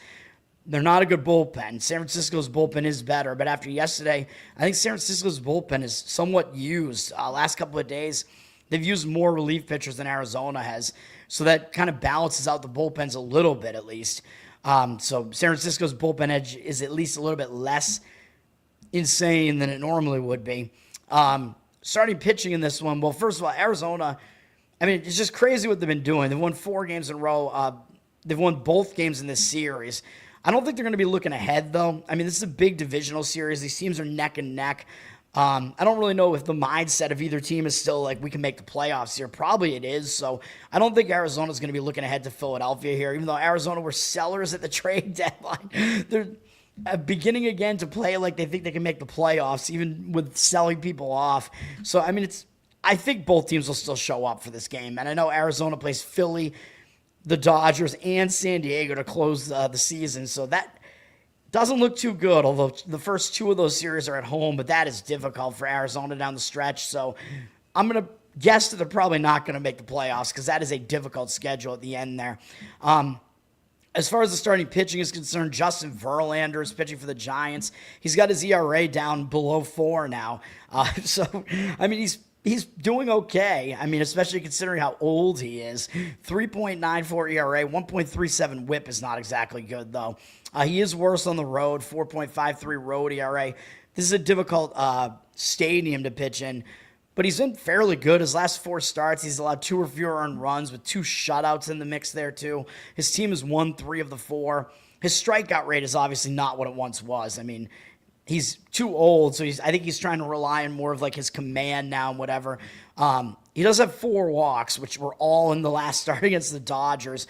They're not a good bullpen. San Francisco's bullpen is better, but after yesterday, I think San Francisco's bullpen is somewhat used. Last couple of days, they've used more relief pitchers than Arizona has, so that kind of balances out the bullpens a little bit at least. So San Francisco's bullpen edge is at least a little bit less insane than it normally would be. Starting pitching in this one, well, first of all, Arizona, I mean, it's just crazy what they've been doing. They've won 4 games in a row. They've won both games in this series. I don't think they're going to be looking ahead, though. I mean, this is a big divisional series. These teams are neck and neck. I don't really know if the mindset of either team is still like, we can make the playoffs here. Probably it is. So I don't think Arizona's going to be looking ahead to Philadelphia here, even though Arizona were sellers at the trade deadline. They're beginning again to play like they think they can make the playoffs, even with selling people off. So, I mean, I think both teams will still show up for this game. And I know Arizona plays Philly, the Dodgers, and San Diego to close the season. So that doesn't look too good, although the first 2 of those series are at home, but that is difficult for Arizona down the stretch. So I'm going to guess that they're probably not going to make the playoffs because that is a difficult schedule at the end there. As far as the starting pitching is concerned, Justin Verlander is pitching for the Giants. He's got his ERA down below 4 now. So, I mean, he's doing okay. I mean, especially considering how old he is. 3.94 ERA, 1.37 WHIP is not exactly good, though. He is worse on the road, 4.53 road ERA. This is a difficult stadium to pitch in. But he's been fairly good. His last 4 starts, he's allowed 2 or fewer earned runs with 2 shutouts in the mix there, too. His team has won 3 of the 4. His strikeout rate is obviously not what it once was. I mean, he's too old, so I think he's trying to rely on more of like his command now and whatever. He does have 4 walks, which were all in the last start against the Dodgers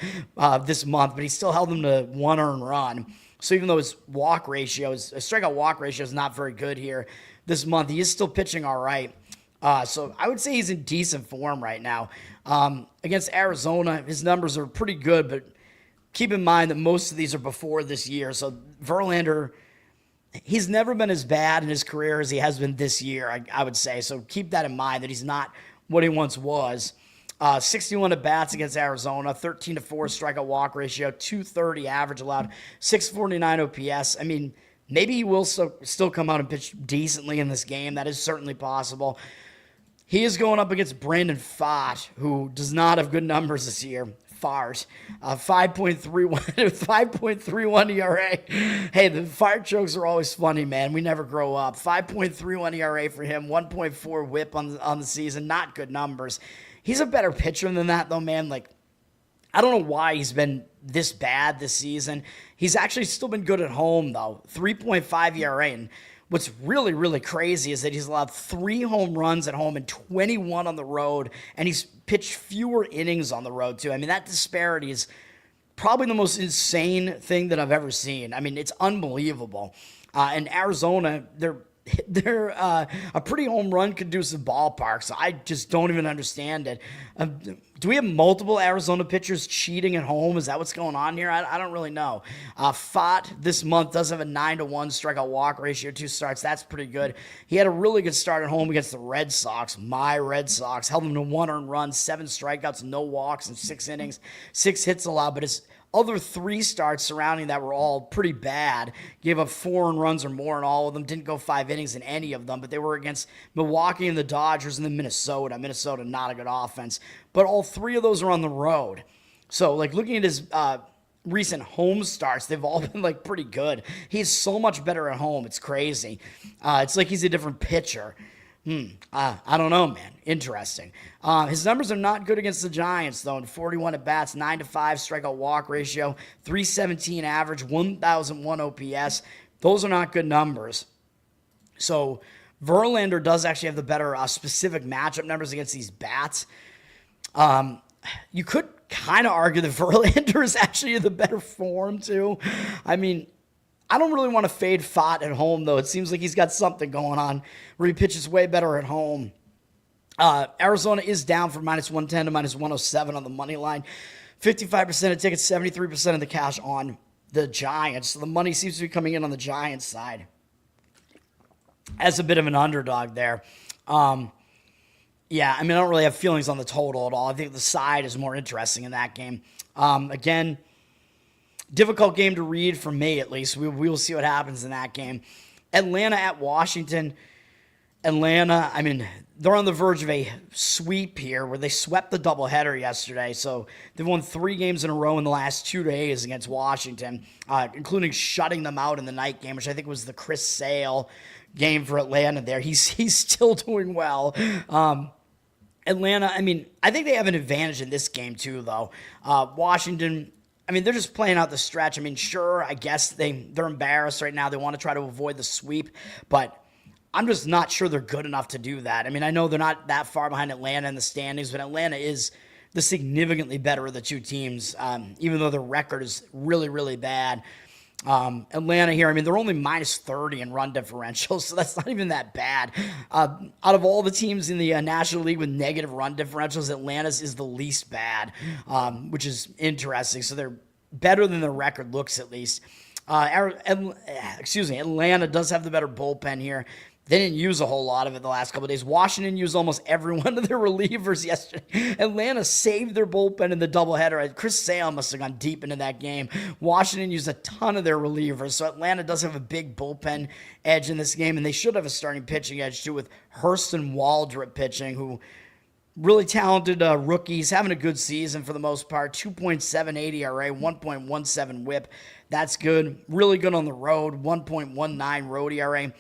this month, but he still held them to 1 earned run. So even though his strikeout walk ratio is not very good here this month, he is still pitching all right. So I would say he's in decent form right now. Against Arizona, his numbers are pretty good, but keep in mind that most of these are before this year. So Verlander, he's never been as bad in his career as he has been this year, I would say. So keep that in mind, that he's not what he once was. 61 at bats against Arizona, 13-4 strikeout walk ratio, 230 average allowed, 649 OPS. I mean, maybe he will still come out and pitch decently in this game. That is certainly possible. He is going up against Brandon Pfaadt, who does not have good numbers this year. 5.31 ERA. Hey, the fart jokes are always funny, man. We never grow up. 5.31 ERA for him, 1.4 whip on the season. Not good numbers. He's a better pitcher than that, though, man. Like, I don't know why he's been this bad this season. He's actually still been good at home, though. 3.5 ERA. And what's really, really crazy is that he's allowed 3 home runs at home and 21 on the road, and he's pitched fewer innings on the road, too. I mean, that disparity is probably the most insane thing that I've ever seen. I mean, it's unbelievable. And Arizona, they're a pretty home run conducive ballpark, so I just don't even understand it. Do we have multiple Arizona pitchers cheating at home? Is that what's going on here? I don't really know. Pfaadt this month does have a 9-1 strikeout walk ratio, 2 starts. That's pretty good. He had a really good start at home against the Red Sox. My Red Sox held him to 1 earned run, 7 strikeouts, no walks in 6 innings, 6 hits allowed, but his other 3 starts surrounding that were all pretty bad. Gave up 4 earned runs or more in all of them. Didn't go 5 innings in any of them, but they were against Milwaukee and the Dodgers and then Minnesota. Minnesota, not a good offense. But all 3 of those are on the road. So, like, looking at his recent home starts, they've all been, like, pretty good. He's so much better at home. It's crazy. It's like he's a different pitcher. I don't know, man. Interesting. His numbers are not good against the Giants, though. In 41 at bats, 9-5 strikeout walk ratio, 317 average, 1,001 OPS. Those are not good numbers. So Verlander does actually have the better specific matchup numbers against these bats. You could kind of argue that Verlander is actually in the better form, too. I mean, I don't really want to fade Pfaadt at home, though. It seems like he's got something going on where he pitches way better at home. Arizona is down from -110 to -107 on the money line. 55% of tickets, 73% of the cash on the Giants. So the money seems to be coming in on the Giants side as a bit of an underdog there. Yeah, I mean, I don't really have feelings on the total at all. I think the side is more interesting in that game. Again, difficult game to read for me, at least. We will see what happens in that game. Atlanta at Washington. Atlanta, I mean, they're on the verge of a sweep here where they swept the doubleheader yesterday. So they've won 3 games in a row in the last 2 days against Washington, including shutting them out in the night game, which I think was the Chris Sale game for Atlanta there. He's still doing well. Atlanta, I mean, I think they have an advantage in this game too, though. Washington, I mean, they're just playing out the stretch. I mean, sure, I guess they're embarrassed right now. They want to try to avoid the sweep, but I'm just not sure they're good enough to do that. I mean, I know they're not that far behind Atlanta in the standings, but Atlanta is the significantly better of the 2 teams, even though their record is really, really bad. Atlanta here, I mean, they're only -30 in run differential, so that's not even that bad. Out of all the teams in the National League with negative run differentials, Atlanta's is the least bad, which is interesting. So they're better than their record looks, at least. Atlanta does have the better bullpen here. They didn't use a whole lot of it the last couple of days. Washington used almost every one of their relievers yesterday. Atlanta saved their bullpen in the doubleheader. Chris Sale must have gone deep into that game. Washington used a ton of their relievers. So Atlanta does have a big bullpen edge in this game, and they should have a starting pitching edge, too, with Hurston Waldrop pitching, who really talented rookies, having a good season for the most part. 2.78 ERA, 1.17 whip. That's good. Really good on the road. 1.19 road ERA.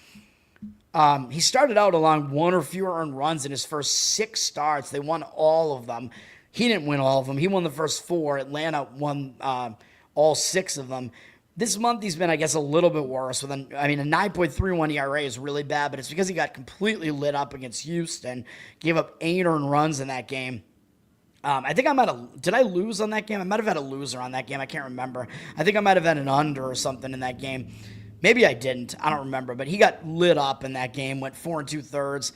He started out along 1 or fewer earned runs in his first 6 starts. They won all of them. He didn't win all of them. He won the first 4. Atlanta won all 6 of them. This month he's been, I guess, a little bit worse. A 9.31 ERA is really bad, but it's because he got completely lit up against Houston. Gave up 8 earned runs in that game. I think did I lose on that game? I might have had a loser on that game. I can't remember. I think I might have had an under or something in that game. Maybe I didn't. I don't remember. But he got lit up in that game, went 4 2/3.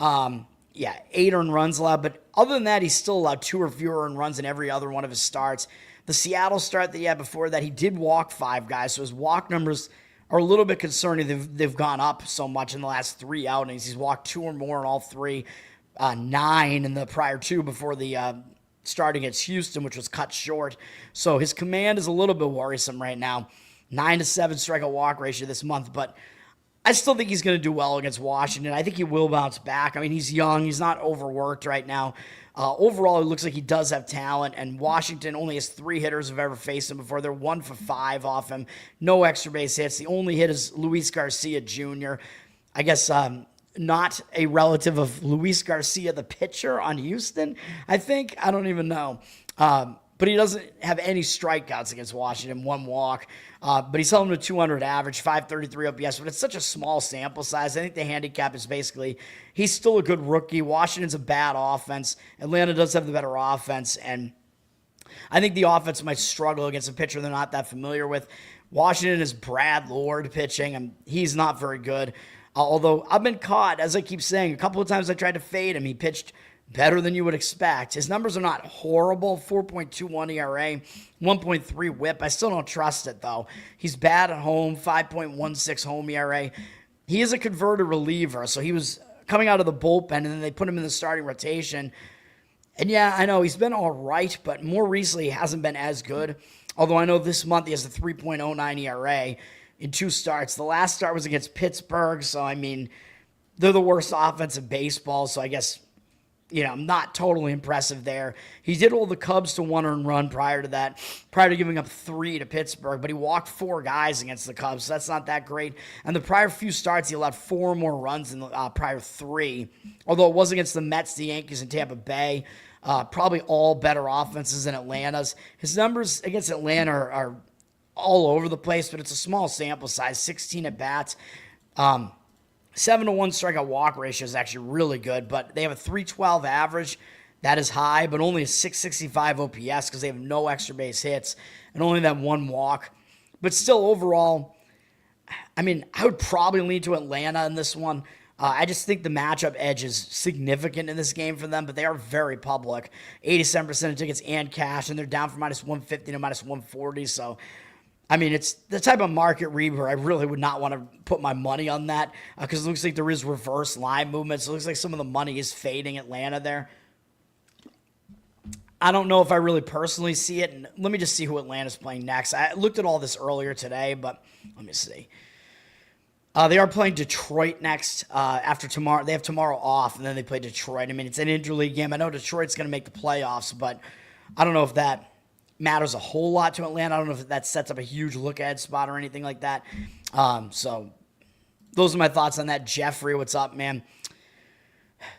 8 earned runs allowed. But other than that, he still allowed 2 or fewer earned runs in every other one of his starts. The Seattle start that he had before that, he did walk 5 guys. So his walk numbers are a little bit concerning. They've gone up so much in the last 3 outings. He's walked 2 or more in all 3. 9 in the prior 2 before the start against Houston, which was cut short. So his command is a little bit worrisome right now. 9-7 strikeout walk ratio this month, but I still think he's going to do well against Washington. I think he will bounce back. I mean, he's young. He's not overworked right now. Overall, it looks like he does have talent, and Washington only has 3 hitters who've ever faced him before. They're 1 for 5 off him. No extra base hits. The only hit is Luis Garcia Jr. I guess not a relative of Luis Garcia, the pitcher on Houston, I think. I don't even know. But he doesn't have any strikeouts against Washington, 1 walk. But he's held him to 200 average, 533 OPS, but it's such a small sample size. I think the handicap is basically he's still a good rookie. Washington's a bad offense. Atlanta does have the better offense, and I think the offense might struggle against a pitcher they're not that familiar with. Washington is Brad Lord pitching, and he's not very good. Although I've been caught, as I keep saying, a couple of times I tried to fade him. He pitched better than you would expect. His numbers are not horrible. 4.21 ERA, 1.3 whip. I still don't trust it, though. He's bad at home, 5.16 home ERA. He is a converted reliever, so he was coming out of the bullpen, and then they put him in the starting rotation. And yeah, I know he's been all right, but more recently he hasn't been as good. Although I know this month he has a 3.09 ERA in 2 starts. The last start was against Pittsburgh, so I mean, they're the worst offense in baseball, so I guess, not totally impressive there. He did hold the Cubs to 1 earned run prior to that, prior to giving up 3 to Pittsburgh, but he walked 4 guys against the Cubs, so that's not that great. And the prior few starts, he allowed 4 more runs than the prior 3, although it was against the Mets, the Yankees, and Tampa Bay. Probably all better offenses than Atlanta's. His numbers against Atlanta are all over the place, but it's a small sample size, 16 at-bats. 7-1 strikeout walk ratio is actually really good, but they have a 312 average. That is high, but only a 665 OPS because they have no extra base hits and only that 1 walk. But still, overall, I mean, I would probably lean to Atlanta in this one. I just think the matchup edge is significant in this game for them, but they are very public. 87% of tickets and cash, and they're down from -150 to -140, so I mean, it's the type of market read where I really would not want to put my money on that because it looks like there is reverse line movement. So it looks like some of the money is fading Atlanta there. I don't know if I really personally see it. And let me just see who Atlanta's playing next. I looked at all this earlier today, but let me see. They are playing Detroit next after tomorrow. They have tomorrow off, and then they play Detroit. I mean, it's an interleague game. I know Detroit's going to make the playoffs, but I don't know if that matters a whole lot to Atlanta. I don't know if that sets up a huge look-ahead spot or anything like that. So those are my thoughts on that. Jeffrey, what's up, man?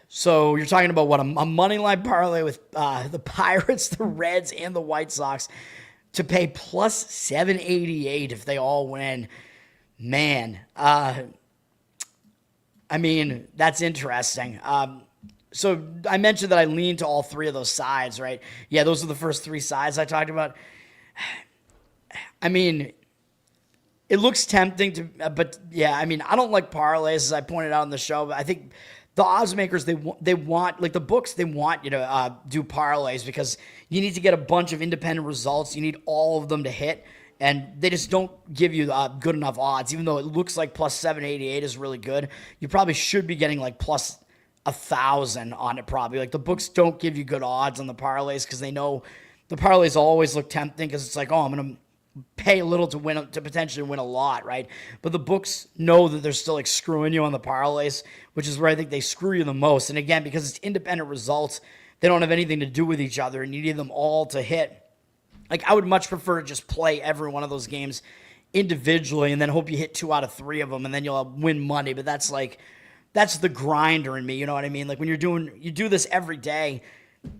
So you're talking about what, a money line parlay with the Pirates, the Reds, and the White Sox to pay plus 788 if they all win. Man, I mean, that's interesting. So I mentioned that I lean to all 3 of those sides, right? Yeah, those are the first 3 sides I talked about. I mean, it looks tempting to, but yeah, I mean, I don't like parlays, as I pointed out on the show, but I think the odds makers, they want, like the books, they want you to do parlays because you need to get a bunch of independent results. You need all of them to hit, and they just don't give you good enough odds. Even though it looks like plus 788 is really good, you probably should be getting like plus 1,000 on it probably. Like the books don't give you good odds on the parlays because they know the parlays always look tempting because it's like, oh, I'm going to pay a little to potentially win a lot, right? But the books know that they're still like screwing you on the parlays, which is where I think they screw you the most. And again, because it's independent results, they don't have anything to do with each other, and you need them all to hit. Like I would much prefer to just play every one of those games individually and then hope you hit 2 out of 3 of them, and then you'll win money. But that's the grinder in me, you know what I mean? Like when you do this every day,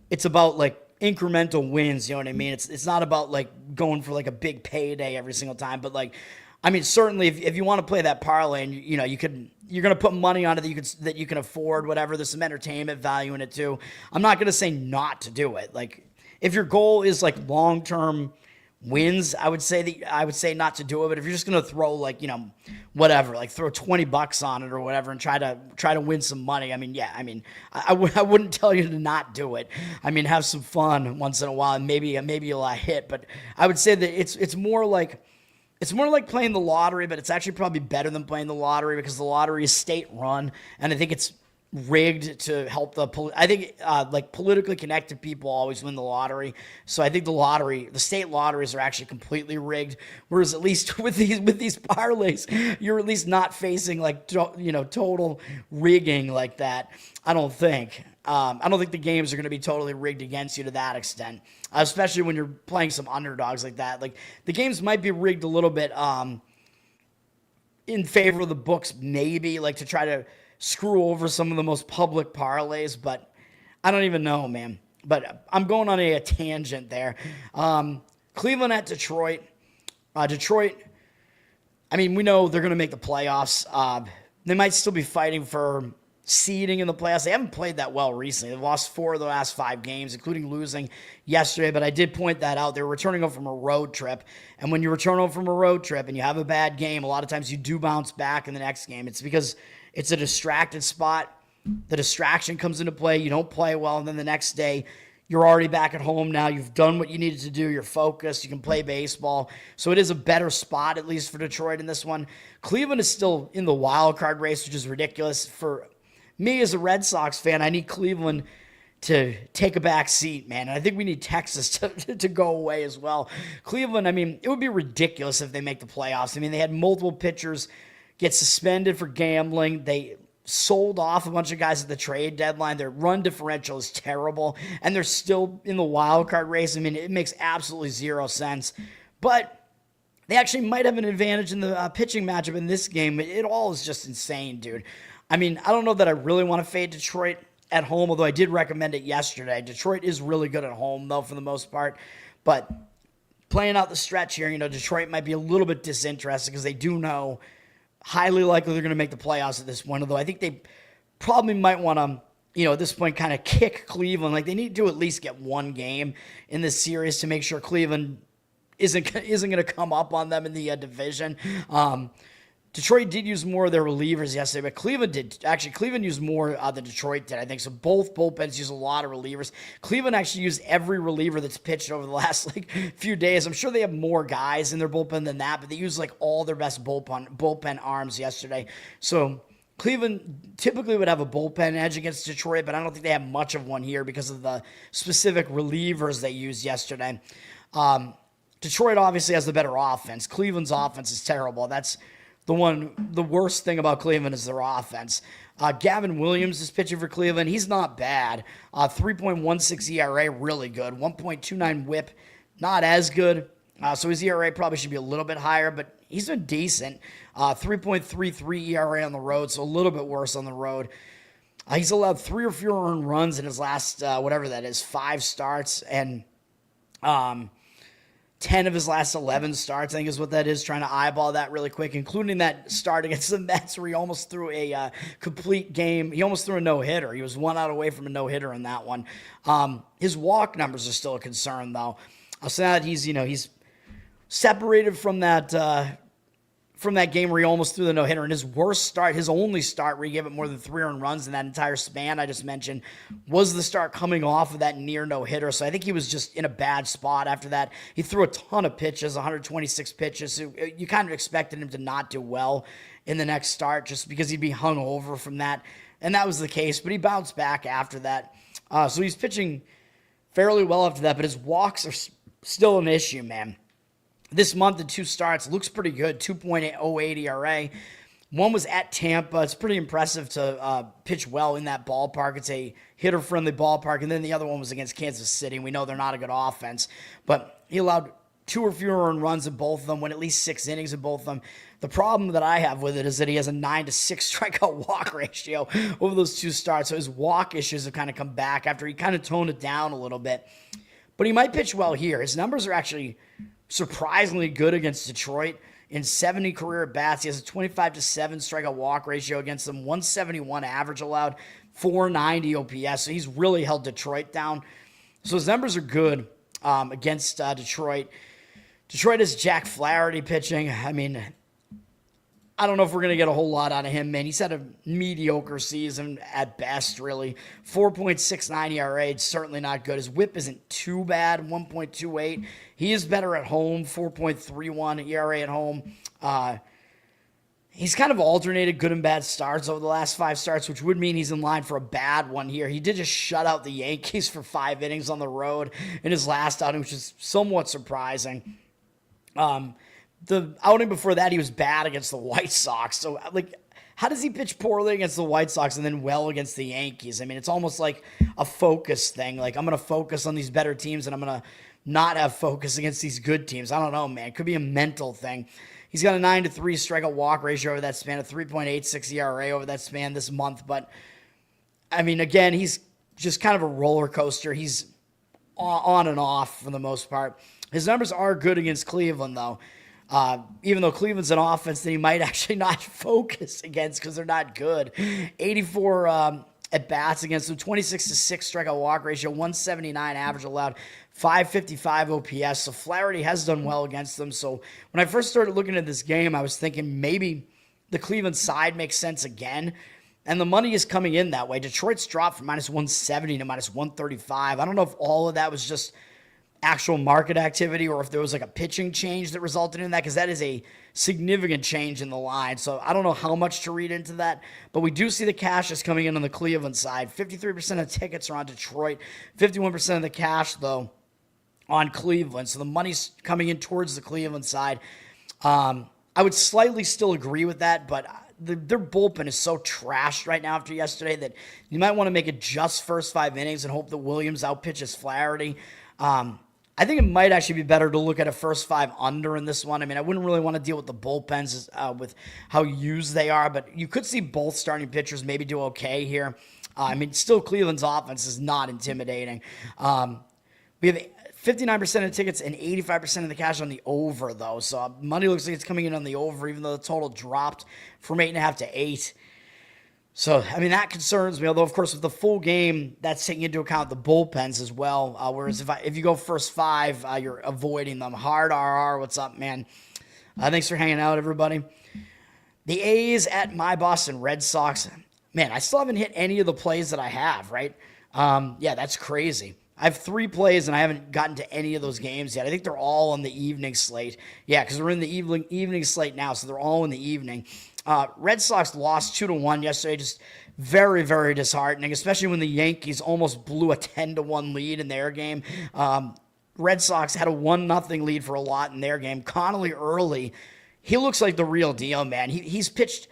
it's about like incremental wins, you know what I mean? It's not about like going for like a big payday every single time, but like, I mean, certainly if you want to play that parlay and you're going to put money on it that you can afford, whatever, there's some entertainment value in it too. I'm not going to say not to do it. Like if your goal is like long-term wins, I would say not to do it. But if you're just gonna throw like whatever, like throw $20 on it or whatever and try to win some money, I mean, yeah, I mean, I wouldn't tell you to not do it. I mean, have some fun once in a while, and maybe you'll hit. But I would say that it's more like playing the lottery, but it's actually probably better than playing the lottery because the lottery is state run, and I think it's rigged to help I think like politically connected people always win the lottery. So I think the state lotteries are actually completely rigged. Whereas at least with these parlays, you're at least not facing like total rigging like that. I don't think. I don't think the games are going to be totally rigged against you to that extent, especially when you're playing some underdogs like that. Like the games might be rigged a little bit in favor of the books, maybe like to try to screw over some of the most public parlays, but I don't even know, man. But I'm going on a tangent there. Cleveland at Detroit. Detroit, I mean, we know they're going to make the playoffs. They might still be fighting for seeding in the playoffs. They haven't played that well recently. They've lost 4 of the last 5 games, including losing yesterday, but I did point that out. They were returning home from a road trip, and when you return home from a road trip and you have a bad game, a lot of times you do bounce back in the next game. It's because it's a distracted spot. The distraction comes into play. You don't play well, and then the next day, you're already back at home now. You've done what you needed to do. You're focused. You can play baseball. So it is a better spot, at least for Detroit in this one. Cleveland is still in the wild card race, which is ridiculous. For me as a Red Sox fan, I need Cleveland to take a back seat, man. And I think we need Texas to go away as well. Cleveland, I mean, it would be ridiculous if they make the playoffs. I mean, they had multiple pitchers get suspended for gambling. They sold off a bunch of guys at the trade deadline. Their run differential is terrible, and they're still in the wild card race. I mean, it makes absolutely zero sense. But they actually might have an advantage in the pitching matchup in this game. It all is just insane, dude. I mean, I don't know that I really want to fade Detroit at home, although I did recommend it yesterday. Detroit is really good at home, though, for the most part. But playing out the stretch here, Detroit might be a little bit disinterested because they do know highly likely they're going to make the playoffs at this point, although I think they probably might want to, at this point, kind of kick Cleveland. Like, they need to at least get one game in this series to make sure Cleveland isn't going to come up on them in the division. Detroit did use more of their relievers yesterday, but Cleveland did. Actually, Cleveland used more than Detroit did, I think. So both bullpens use a lot of relievers. Cleveland actually used every reliever that's pitched over the last few days. I'm sure they have more guys in their bullpen than that, but they used all their best bullpen arms yesterday. So Cleveland typically would have a bullpen edge against Detroit, but I don't think they have much of one here because of the specific relievers they used yesterday. Detroit obviously has the better offense. Cleveland's offense is terrible. That's the worst thing about Cleveland is their offense. Gavin Williams is pitching for Cleveland. He's not bad. 3.16 ERA, really good. 1.29 whip, not as good. So his ERA probably should be a little bit higher, but he's been decent. 3.33 ERA on the road, so a little bit worse on the road. He's allowed 3 or fewer earned runs in his last, 5 starts, and 10 of his last 11 starts, I think is what that is, trying to eyeball that really quick, including that start against the Mets where he almost threw a complete game. He almost threw a no-hitter. He was 1 out away from a no-hitter in that one. His walk numbers are still a concern, though. I'll say that he's separated from that game where he almost threw the no-hitter. And his worst start, his only start where he gave it more than 3 earned runs in that entire span I just mentioned, was the start coming off of that near no-hitter. So I think he was just in a bad spot after that. He threw a ton of pitches, 126 pitches. So you kind of expected him to not do well in the next start just because he'd be hung over from that. And that was the case, but he bounced back after that. So he's pitching fairly well after that, but his walks are still an issue, man. This month, the 2 starts, looks pretty good, 2.08 ERA. One was at Tampa. It's pretty impressive to pitch well in that ballpark. It's a hitter-friendly ballpark. And then the other one was against Kansas City. We know they're not a good offense. But he allowed 2 or fewer earned runs in both of them, went at least 6 innings in both of them. The problem that I have with it is that he has a 9-6 strikeout walk ratio over those 2 starts. So his walk issues have kind of come back after he kind of toned it down a little bit. But he might pitch well here. His numbers are actually surprisingly good against Detroit. In 70 career at-bats, he has a 25-7 strikeout walk ratio against them, 171 average allowed, 490 OPS. So he's really held Detroit down. So his numbers are good against Detroit. Detroit has Jack Flaherty pitching. I mean, I don't know if we're going to get a whole lot out of him, man. He's had a mediocre season at best, really. 4.69 ERA, it's certainly not good. His whip isn't too bad, 1.28. He is better at home, 4.31 ERA at home. He's kind of alternated good and bad starts over the last 5 starts, which would mean he's in line for a bad one here. He did just shut out the Yankees for 5 innings on the road in his last outing, which is somewhat surprising. The outing before that, he was bad against the White Sox. So, like, how does he pitch poorly against the White Sox and then well against the Yankees? I mean, it's almost like a focus thing. Like, I'm going to focus on these better teams and I'm going to not have focus against these good teams. I don't know, man. It could be a mental thing. He's got a 9-3 strikeout walk ratio over that span, a 3.86 ERA over that span this month. But, I mean, again, he's just kind of a roller coaster. He's on and off for the most part. His numbers are good against Cleveland, though. Even though Cleveland's an offense that he might actually not focus against because they're not good. 84 at-bats against them, 26-6 strikeout walk ratio, 179 average allowed, 555 OPS. So Flaherty has done well against them. So when I first started looking at this game, I was thinking maybe the Cleveland side makes sense again. And the money is coming in that way. Detroit's dropped from -170 to -135. I don't know if all of that was just actual market activity or if there was like a pitching change that resulted in that, because that is a significant change in the line. So I don't know how much to read into that, but we do see the cash is coming in on the Cleveland side. 53% of tickets are on Detroit, 51% of the cash, though, on Cleveland. So the money's coming in towards the Cleveland side. I would slightly still agree with that, but their bullpen is so trashed right now after yesterday that you might want to make it just first 5 innings and hope that Williams outpitches Flaherty. I think it might actually be better to look at a first 5 under in this one. I mean, I wouldn't really want to deal with the bullpens with how used they are, but you could see both starting pitchers maybe do okay here. I mean, still Cleveland's offense is not intimidating. We have 59% of tickets and 85% of the cash on the over, though. So money looks like it's coming in on the over, even though the total dropped from 8.5 to 8. So, I mean, that concerns me. Although, of course, with the full game, that's taking into account the bullpens as well. Whereas if you go first 5, you're avoiding them. Hard RR, what's up, man? Thanks for hanging out, everybody. The A's at my Boston Red Sox. Man, I still haven't hit any of the plays that I have, right? Yeah, that's crazy. I have 3 plays, and I haven't gotten to any of those games yet. I think they're all on the evening slate. Yeah, because we're in the evening slate now, so they're all in the evening. Red Sox lost 2-1 yesterday. Just very, very disheartening, especially when the Yankees almost blew a 10-1 lead in their game. Red Sox had a 1-0 lead for a lot in their game. Connolly early, he looks like the real deal, man. He's pitched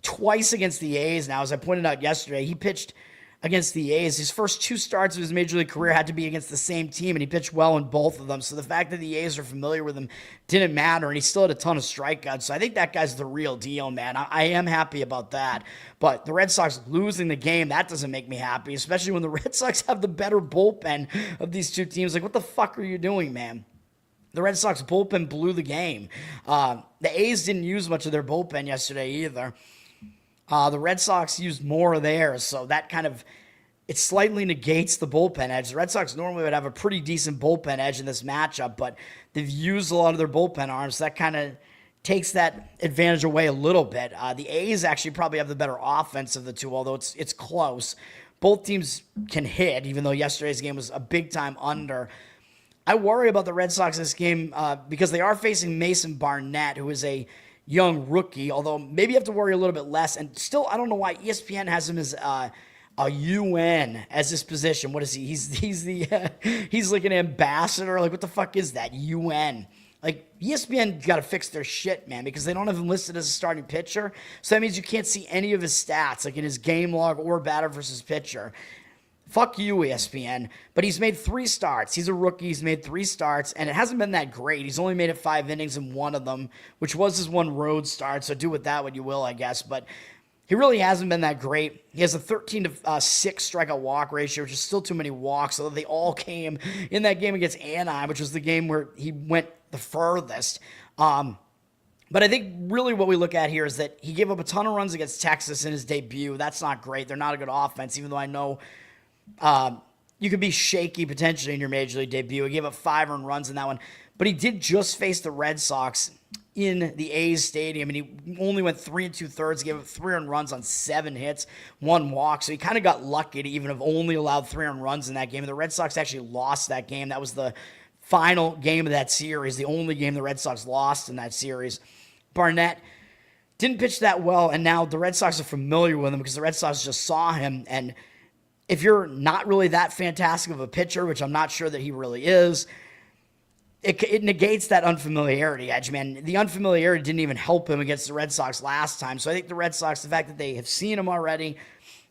twice against the A's now. As I pointed out yesterday, he pitched against the A's. His first 2 starts of his major league career had to be against the same team, and he pitched well in both of them. So the fact that the A's are familiar with him didn't matter, and he still had a ton of strikeouts. So I think that guy's the real deal, man. I am happy about that. But the Red Sox losing the game, that doesn't make me happy, especially when the Red Sox have the better bullpen of these 2 teams. Like, what the fuck are you doing, man? The Red Sox bullpen blew the game. The A's didn't use much of their bullpen yesterday either. The Red Sox used more of theirs, so that kind of, it slightly negates the bullpen edge. The Red Sox normally would have a pretty decent bullpen edge in this matchup, but they've used a lot of their bullpen arms, so that kind of takes that advantage away a little bit. The A's actually probably have the better offense of the 2, although it's close. Both teams can hit, even though yesterday's game was a big-time under. I worry about the Red Sox in this game because they are facing Mason Barnett, who is a young rookie, although maybe you have to worry a little bit less. And still, I don't know why ESPN has him as a UN as his position. What is he? He's like an ambassador. Like, what the fuck is that? UN. Like, ESPN got to fix their shit, man, because they don't have him listed as a starting pitcher. So that means you can't see any of his stats, like in his game log or batter versus pitcher. Fuck you, ESPN. But he's made 3 starts. He's a rookie. He's made 3 starts, and it hasn't been that great. He's only made it 5 innings in one of them, which was his 1 road start, so do with that what you will, I guess. But he really hasn't been that great. He has a 13-6 strikeout walk ratio, which is still too many walks, although they all came in that game against Anaheim, which was the game where he went the furthest. But I think really what we look at here is that he gave up a ton of runs against Texas in his debut. That's not great. They're not a good offense, even though I know you could be shaky potentially in your major league debut. He gave up 5 earned runs in that one, but he did just face the Red Sox in the A's stadium, and he only went 3 2/3, gave up 3 earned runs on 7 hits, 1 walk. So he kind of got lucky to even have only allowed 3 earned runs in that game. And the Red Sox actually lost that game. That was the final game of that series, the only game the Red Sox lost in that series. Barnett didn't pitch that well, and now the Red Sox are familiar with him because the Red Sox just saw him. And if you're not really that fantastic of a pitcher, which I'm not sure that he really is, it negates that unfamiliarity edge, man. The unfamiliarity didn't even help him against the Red Sox last time. So I think the Red Sox, the fact that they have seen him already,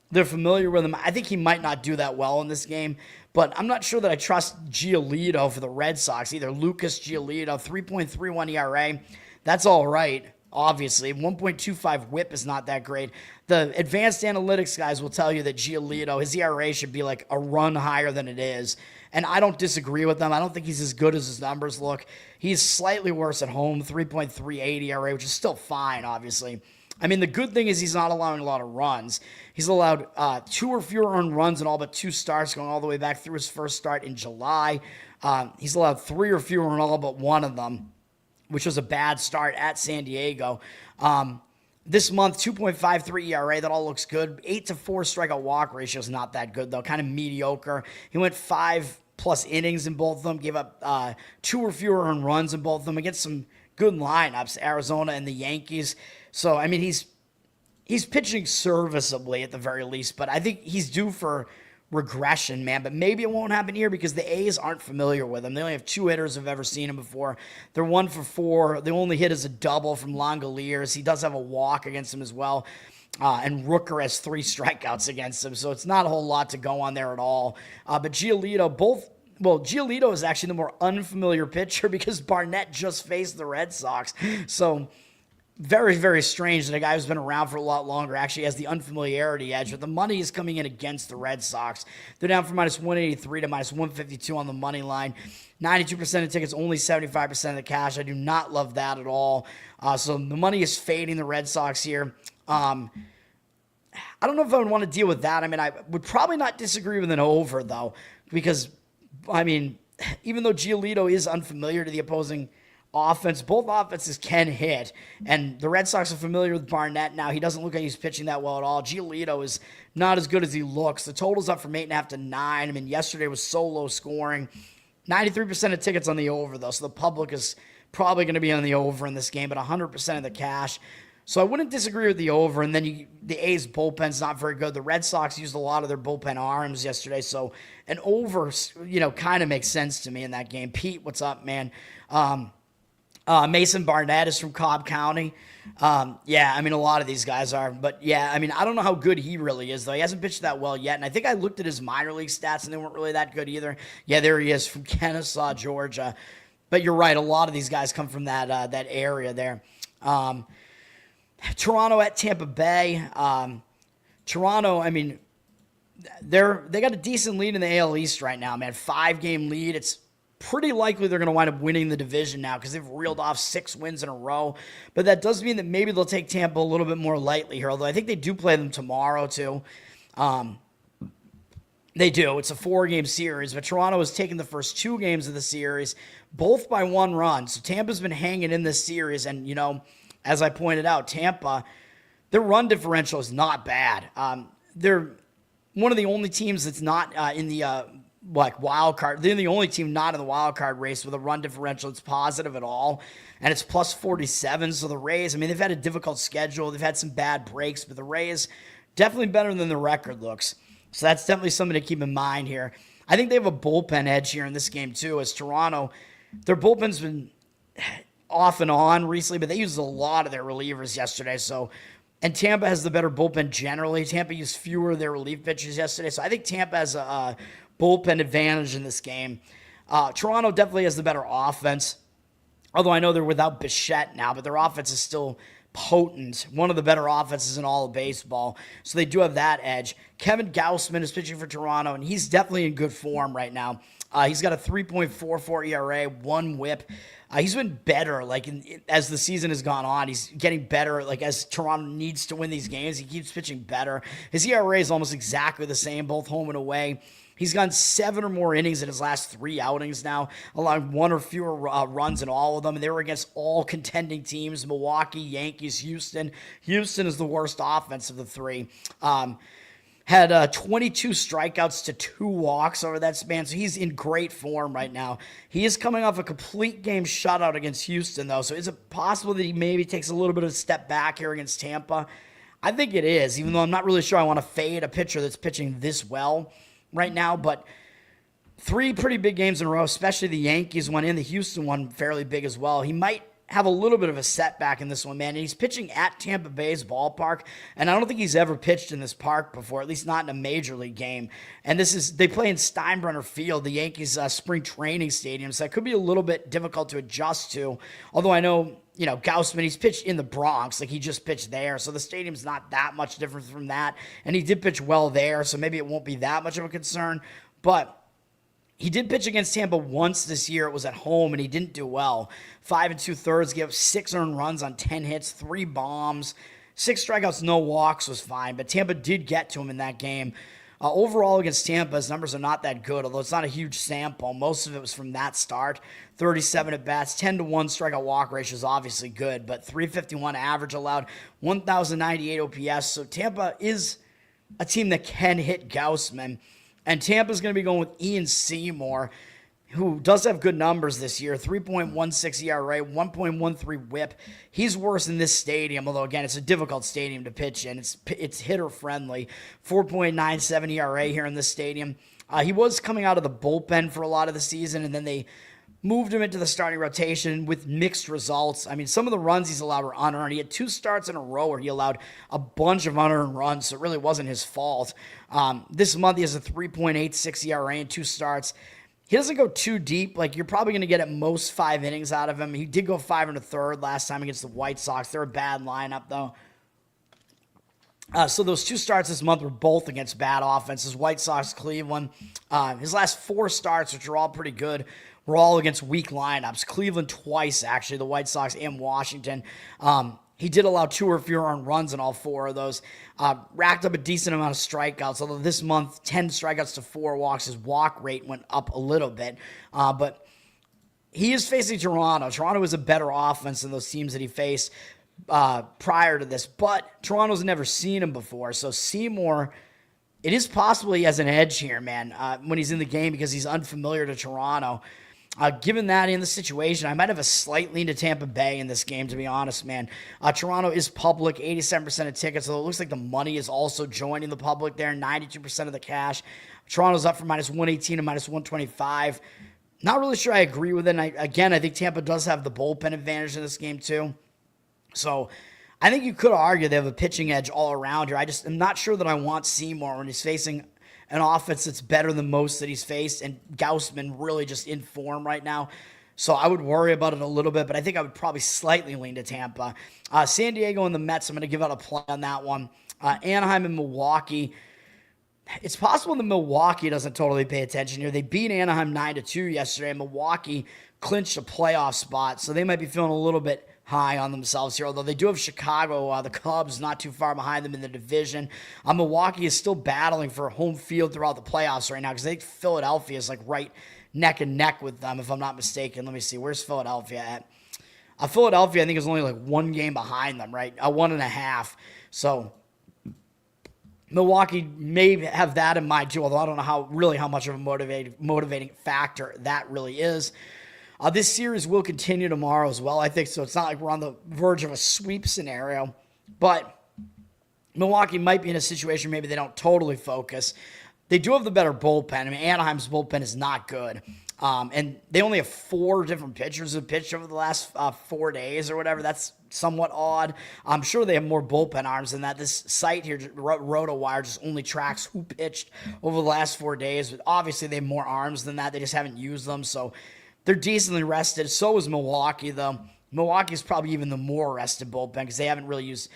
they're familiar with him. I think he might not do that well in this game, but I'm not sure that I trust Giolito for the Red Sox either. Lucas Giolito, 3.31 ERA. That's all right, obviously. 1.25 whip is not that great. The advanced analytics guys will tell you that Giolito, his ERA should be like a run higher than it is. And I don't disagree with them. I don't think he's as good as his numbers look. He's slightly worse at home, 3.38 ERA, which is still fine, obviously. I mean, the good thing is he's not allowing a lot of runs. He's allowed 2 or fewer earned runs in all but 2 starts, going all the way back through his first start in July. He's allowed 3 or fewer in all but one of them, which was a bad start at San Diego. This month, 2.53 ERA, that all looks good. 8-4 strikeout walk ratio is not that good, though. Kind of mediocre. He went 5+ innings in both of them, gave up 2 or fewer earned runs in both of them against some good lineups, Arizona and the Yankees. So, I mean, he's pitching serviceably at the very least, but I think he's due for regression, man. But maybe it won't happen here because the A's aren't familiar with him. They only have 2 hitters who've ever seen him before. They're 1 for 4. The only hit is a double from Langoliers. He does have a walk against him as well. And Rooker has 3 strikeouts against him, so it's not a whole lot to go on there at all. But Giolito, Giolito is actually the more unfamiliar pitcher because Barnett just faced the Red Sox. So very, very strange that a guy who's been around for a lot longer actually has the unfamiliarity edge, but the money is coming in against the Red Sox. They're down from -183 to -152 on the money line. 92% of tickets, only 75% of the cash. I do not love that at all. So the money is fading the Red Sox here. I don't know if I would want to deal with that. I mean, I would probably not disagree with an over, though, because, I mean, even though Giolito is unfamiliar to the opposing offense, both offenses can hit, and the Red Sox are familiar with Barnett now. He doesn't look like he's pitching that well at all. Giolito is not as good as he looks. The total's up from 8.5 to 9. I mean, yesterday was so low scoring. 93% of tickets on the over, though, so the public is probably going to be on the over in this game, but 100% of the cash. So I wouldn't disagree with the over, and then the A's bullpen's not very good. The Red Sox used a lot of their bullpen arms yesterday, so an over, kind of makes sense to me in that game. Pete, what's up, man? Mason Barnett is from Cobb County. Yeah, I mean, a lot of these guys are. But, yeah, I mean, I don't know how good he really is, though. He hasn't pitched that well yet. And I think I looked at his minor league stats, and they weren't really that good either. Yeah, there he is from Kennesaw, Georgia. But you're right, a lot of these guys come from that area there. Toronto at Tampa Bay. Toronto, I mean, they got a decent lead in the AL East right now, man. 5-game lead. It's pretty likely they're going to wind up winning the division now because they've reeled off 6 wins in a row. But that does mean that maybe they'll take Tampa a little bit more lightly here, although I think they do play them tomorrow too. They do. It's a 4-game series, but Toronto has taken the first 2 games of the series, both by 1 run. So Tampa's been hanging in this series, and, as I pointed out, Tampa, their run differential is not bad. They're one of the only teams that's not in the wild card. They're the only team not in the wild card race with a run differential that's positive at all, and it's plus 47. So the Rays, I mean, they've had a difficult schedule. They've had some bad breaks, but the Rays definitely better than the record looks. So that's definitely something to keep in mind here. I think they have a bullpen edge here in this game too, as Toronto, their bullpen's been off and on recently, but they used a lot of their relievers yesterday. So, and Tampa has the better bullpen generally. Tampa used fewer of their relief pitchers yesterday. So I think Tampa has a bullpen advantage in this game. Toronto definitely has the better offense, although I know they're without Bichette now, but their offense is still potent, one of the better offenses in all of baseball. So they do have that edge. Kevin Gausman is pitching for Toronto, and he's definitely in good form right now. He's got a 3.44 ERA, 1 whip. He's been better, as the season has gone on. He's getting better, as Toronto needs to win these games. He keeps pitching better. His ERA is almost exactly the same, both home and away. He's gone 7 or more innings in his last 3 outings now, allowing 1 or fewer runs in all of them. And they were against all contending teams: Milwaukee, Yankees, Houston. Houston is the worst offense of the 3. Had 22 strikeouts to 2 walks over that span, so he's in great form right now. He is coming off a complete game shutout against Houston, though, so is it possible that he maybe takes a little bit of a step back here against Tampa? I think it is, even though I'm not really sure I want to fade a pitcher that's pitching this well right now, but 3 pretty big games in a row, especially the Yankees one and the Houston one fairly big as well. He might have a little bit of a setback in this one, man. And he's pitching at Tampa Bay's ballpark, and I don't think he's ever pitched in this park before, at least not in a major league game. And they play in Steinbrenner Field, the Yankees' spring training stadium, so that could be a little bit difficult to adjust to. Although I know, Gausman, he's pitched in the Bronx, like he just pitched there, so the stadium's not that much different from that. And he did pitch well there, so maybe it won't be that much of a concern. But he did pitch against Tampa once this year. It was at home, and he didn't do well. 5 2/3, gave up 6 earned runs on 10 hits, 3 bombs, 6 strikeouts, no walks was fine, but Tampa did get to him in that game. Overall against Tampa, his numbers are not that good, although it's not a huge sample. Most of it was from that start. 37 at-bats, 10-1 strikeout walk ratio is obviously good, but 351 average allowed, 1,098 OPS. So Tampa is a team that can hit Gausman. And Tampa's going to be going with Ian Seymour, who does have good numbers this year. 3.16 ERA, 1.13 whip. He's worse in this stadium, although, again, it's a difficult stadium to pitch in. It's hitter-friendly. 4.97 ERA here in this stadium. He was coming out of the bullpen for a lot of the season, and then they moved him into the starting rotation with mixed results. I mean, some of the runs he's allowed were unearned. He had 2 starts in a row where he allowed a bunch of unearned runs, so it really wasn't his fault. This month he has a 3.86 ERA in 2 starts. He doesn't go too deep. Like, you're probably going to get at most 5 innings out of him. He did go 5 1/3 last time against the White Sox. They're a bad lineup, though. So those 2 starts this month were both against bad offenses. White Sox, Cleveland. His last 4 starts, which are all pretty good, were all against weak lineups. Cleveland twice, actually, the White Sox and Washington. He did allow 2 or fewer earned runs in all 4 of those. Racked up a decent amount of strikeouts, although this month, 10 strikeouts to 4 walks. His walk rate went up a little bit. But he is facing Toronto. Toronto is a better offense than those teams that he faced prior to this. But Toronto's never seen him before. So Seymour, it is possible he has an edge here, man, when he's in the game because he's unfamiliar to Toronto. Given that in the situation, I might have a slight lean to Tampa Bay in this game, to be honest, man. Toronto is public, 87% of tickets, so it looks like the money is also joining the public there, 92% of the cash. Toronto's up for -118 and -125. Not really sure I agree with it. And I think Tampa does have the bullpen advantage in this game, too. So I think you could argue they have a pitching edge all around here. I just am not sure that I want Seymour when he's facing an offense that's better than most that he's faced, and Gausman really just in form right now. So I would worry about it a little bit, but I think I would probably slightly lean to Tampa. San Diego and the Mets, I'm going to give out a play on that one. Anaheim and Milwaukee. It's possible that Milwaukee doesn't totally pay attention here. They beat Anaheim 9-2 yesterday. Milwaukee clinched a playoff spot, so they might be feeling a little bit high on themselves here, although they do have Chicago, the Cubs, not too far behind them in the division. Milwaukee is still battling for home field throughout the playoffs right now because I think Philadelphia is like right neck and neck with them, if I'm not mistaken. Let me see. Where's Philadelphia at? Philadelphia, I think, is only like 1 game behind them, right? 1.5. So Milwaukee may have that in mind too, although I don't know how much of a motivating factor that really is. This series will continue tomorrow as well, I think, so it's not like we're on the verge of a sweep scenario, but Milwaukee might be in a situation maybe they don't totally focus. They do have the better bullpen. I mean, Anaheim's bullpen is not good, and they only have 4 different pitchers who pitched over the last 4 days or whatever. That's somewhat odd. I'm sure they have more bullpen arms than that. This site here, RotoWire, just only tracks who pitched over the last 4 days, but obviously they have more arms than that. They just haven't used them, so they're decently rested. So is Milwaukee, though. Milwaukee's probably even the more rested bullpen because they only used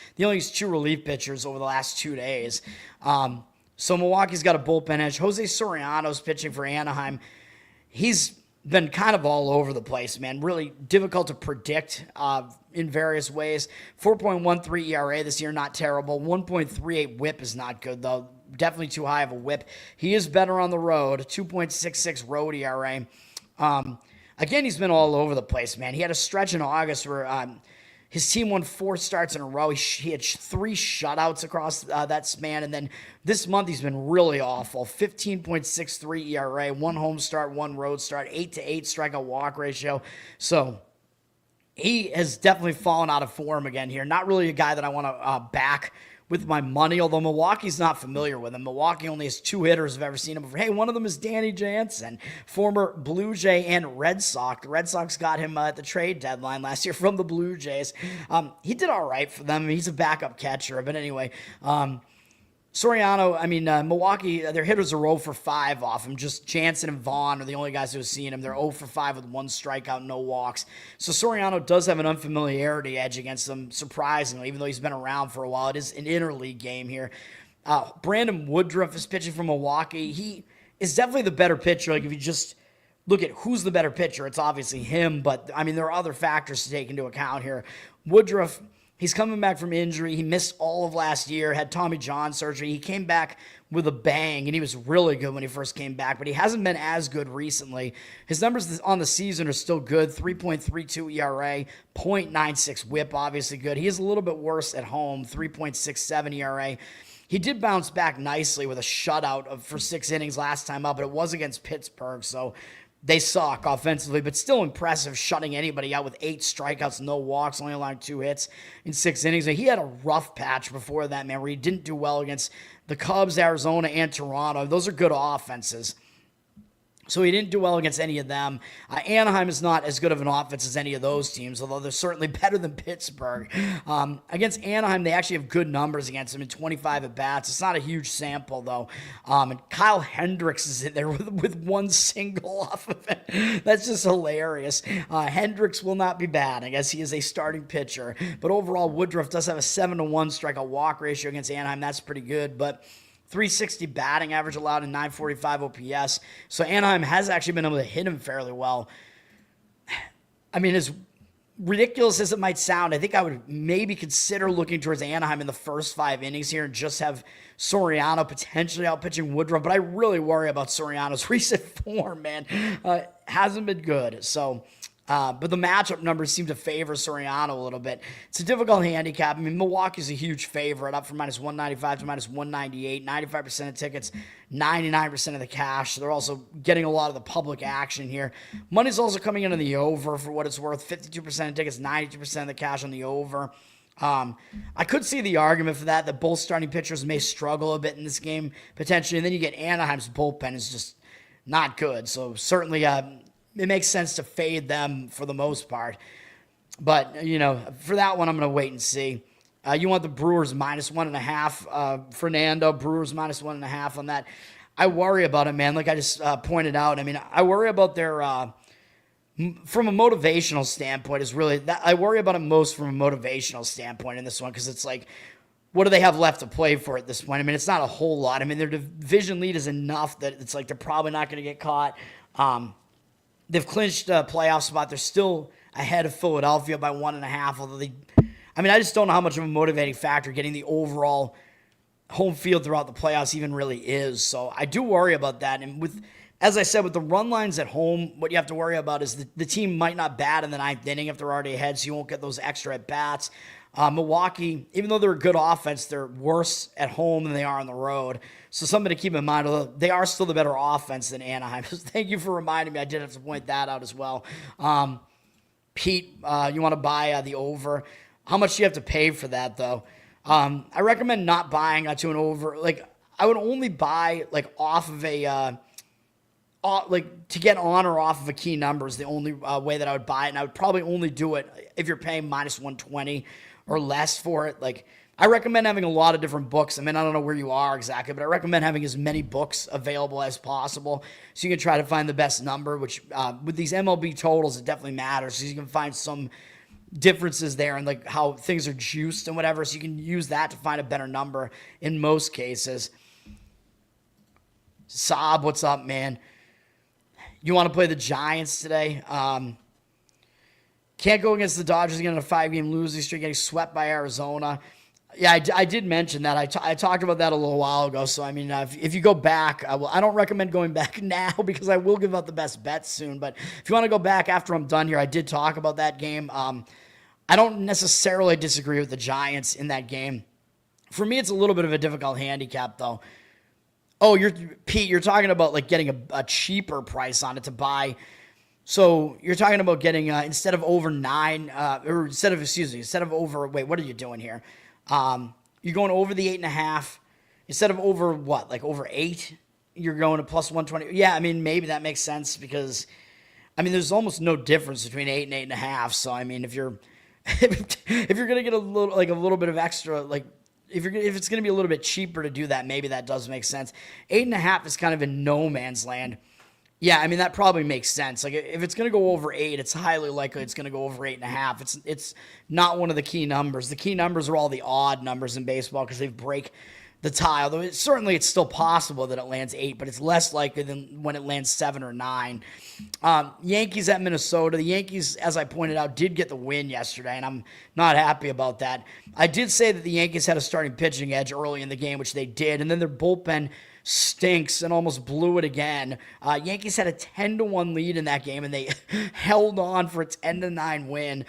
2 relief pitchers over the last 2 days. So Milwaukee's got a bullpen edge. Jose Soriano's pitching for Anaheim. He's been kind of all over the place, man. Really difficult to predict in various ways. 4.13 ERA this year, not terrible. 1.38 whip is not good, though. Definitely too high of a whip. He is better on the road. 2.66 road ERA. Again, he's been all over the place, man. He had a stretch in August where His team won 4 starts in a row. He had 3 shutouts across that span. And then this month, he's been really awful. 15.63 ERA, 1 home start, 1 road start, 8-8 strikeout walk ratio. So he has definitely fallen out of form again here. Not really a guy that I want to back with my money, although Milwaukee's not familiar with him. Milwaukee only has 2 hitters I've ever seen him before. Hey, one of them is Danny Jansen, former Blue Jay and Red Sox. The Red Sox got him at the trade deadline last year from the Blue Jays. He did all right for them. He's a backup catcher. But anyway, Milwaukee, their hitters are 0 for 5 off him. Just Jansen and Vaughn are the only guys who have seen him. They're 0 for 5 with 1 strikeout, no walks. So Soriano does have an unfamiliarity edge against them, surprisingly, even though he's been around for a while. It is an interleague game here. Brandon Woodruff is pitching for Milwaukee. He is definitely the better pitcher. Like, if you just look at who's the better pitcher, it's obviously him. But, I mean, there are other factors to take into account here. Woodruff, he's coming back from injury. He missed all of last year, had Tommy John surgery. He came back with a bang, and he was really good when he first came back, but he hasn't been as good recently. His numbers on the season are still good, 3.32 ERA, 0.96 whip, obviously good. He is a little bit worse at home, 3.67 ERA. He did bounce back nicely with a shutout for 6 innings last time up, but it was against Pittsburgh, so they suck offensively, but still impressive shutting anybody out with 8 strikeouts, no walks, only allowing 2 hits in 6 innings. And he had a rough patch before that, man, where he didn't do well against the Cubs, Arizona, and Toronto. Those are good offenses. So he didn't do well against any of them. Anaheim is not as good of an offense as any of those teams, although they're certainly better than Pittsburgh. Against Anaheim, they actually have good numbers against them in 25 at-bats. It's not a huge sample, though. And Kyle Hendricks is in there with 1 single off of it. That's just hilarious. Hendricks will not be bad. I guess he is a starting pitcher. But overall, Woodruff does have a 7-1 strikeout walk ratio against Anaheim. That's pretty good, but 360 batting average allowed and 945 OPS. So Anaheim has actually been able to hit him fairly well. I mean, as ridiculous as it might sound, I think I would maybe consider looking towards Anaheim in the first 5 innings here and just have Soriano potentially outpitching Woodruff. But I really worry about Soriano's recent form, man. Hasn't been good. So, but the matchup numbers seem to favor Soriano a little bit. It's a difficult handicap. I mean, Milwaukee's a huge favorite, up from -195 to -198. 95% of tickets, 99% of the cash. So they're also getting a lot of the public action here. Money's also coming in on the over for what it's worth. 52% of tickets, 92% of the cash on the over. I could see the argument for that both starting pitchers may struggle a bit in this game, potentially. And then you get Anaheim's bullpen is just not good. So certainly, it makes sense to fade them for the most part. But, for that one, I'm going to wait and see. You want the Brewers -1.5. Fernando, Brewers -1.5 on that. I worry about it, man. Like I just pointed out. I mean, I worry about their, from a motivational standpoint, I worry about it most from a motivational standpoint in this one, because it's like, what do they have left to play for at this point? I mean, it's not a whole lot. I mean, their division lead is enough that it's like they're probably not going to get caught. They've clinched a playoff spot. They're still ahead of Philadelphia by 1.5, although I just don't know how much of a motivating factor getting the overall home field throughout the playoffs even really is. So I do worry about that. And as I said, with the run lines at home, what you have to worry about is the team might not bat in the 9th inning if they're already ahead, so you won't get those extra at-bats. Milwaukee, even though they're a good offense, they're worse at home than they are on the road. So something to keep in mind, although they are still the better offense than Anaheim. Thank you for reminding me. I did have to point that out as well. Pete, you want to buy the over. How much do you have to pay for that, though? I recommend not buying to an over. Like, I would only buy, off of a... to get on or off of a key number is the only way that I would buy it. And I would probably only do it if you're paying -120 or less for it. Like, I recommend having a lot of different books. I mean, I don't know where you are exactly, but I recommend having as many books available as possible so you can try to find the best number, which with these MLB totals, it definitely matters. So you can find some differences there and like how things are juiced and whatever. So you can use that to find a better number in most cases. Saab, what's up, man? You want to play the Giants today? Can't go against the Dodgers again in a 5-game losing streak, getting swept by Arizona. Yeah, I did mention that. I talked about that a little while ago. So, I mean, if you go back, I don't recommend going back now because I will give out the best bets soon. But if you want to go back after I'm done here, I did talk about that game. I don't necessarily disagree with the Giants in that game. For me, it's a little bit of a difficult handicap, though. Oh, Pete, you're talking about like getting a cheaper price on it to buy. So you're talking about getting instead of over 9, or instead of over. Wait, what are you doing here? You're going over the 8.5 instead of over what? Like over 8. You're going to plus 120. Yeah, I mean maybe that makes sense because, I mean there's almost no difference between 8 and 8.5. So I mean if you're if you're gonna get a little bit of extra, like if it's gonna be a little bit cheaper to do that, maybe that does make sense. 8.5 is kind of in no man's land. Yeah, I mean that probably makes sense. Like if it's gonna go over 8, it's highly likely it's gonna go over 8.5. It's not one of the key numbers. The key numbers are all the odd numbers in baseball because they break the tie. Although it's still possible that it lands 8, but it's less likely than when it lands 7 or 9. Yankees at Minnesota. The Yankees, as I pointed out, did get the win yesterday, and I'm not happy about that. I did say that the Yankees had a starting pitching edge early in the game, which they did, and then their bullpen stinks and almost blew it again. Yankees had a 10-1 lead in that game, and they held on for a 10-9 win.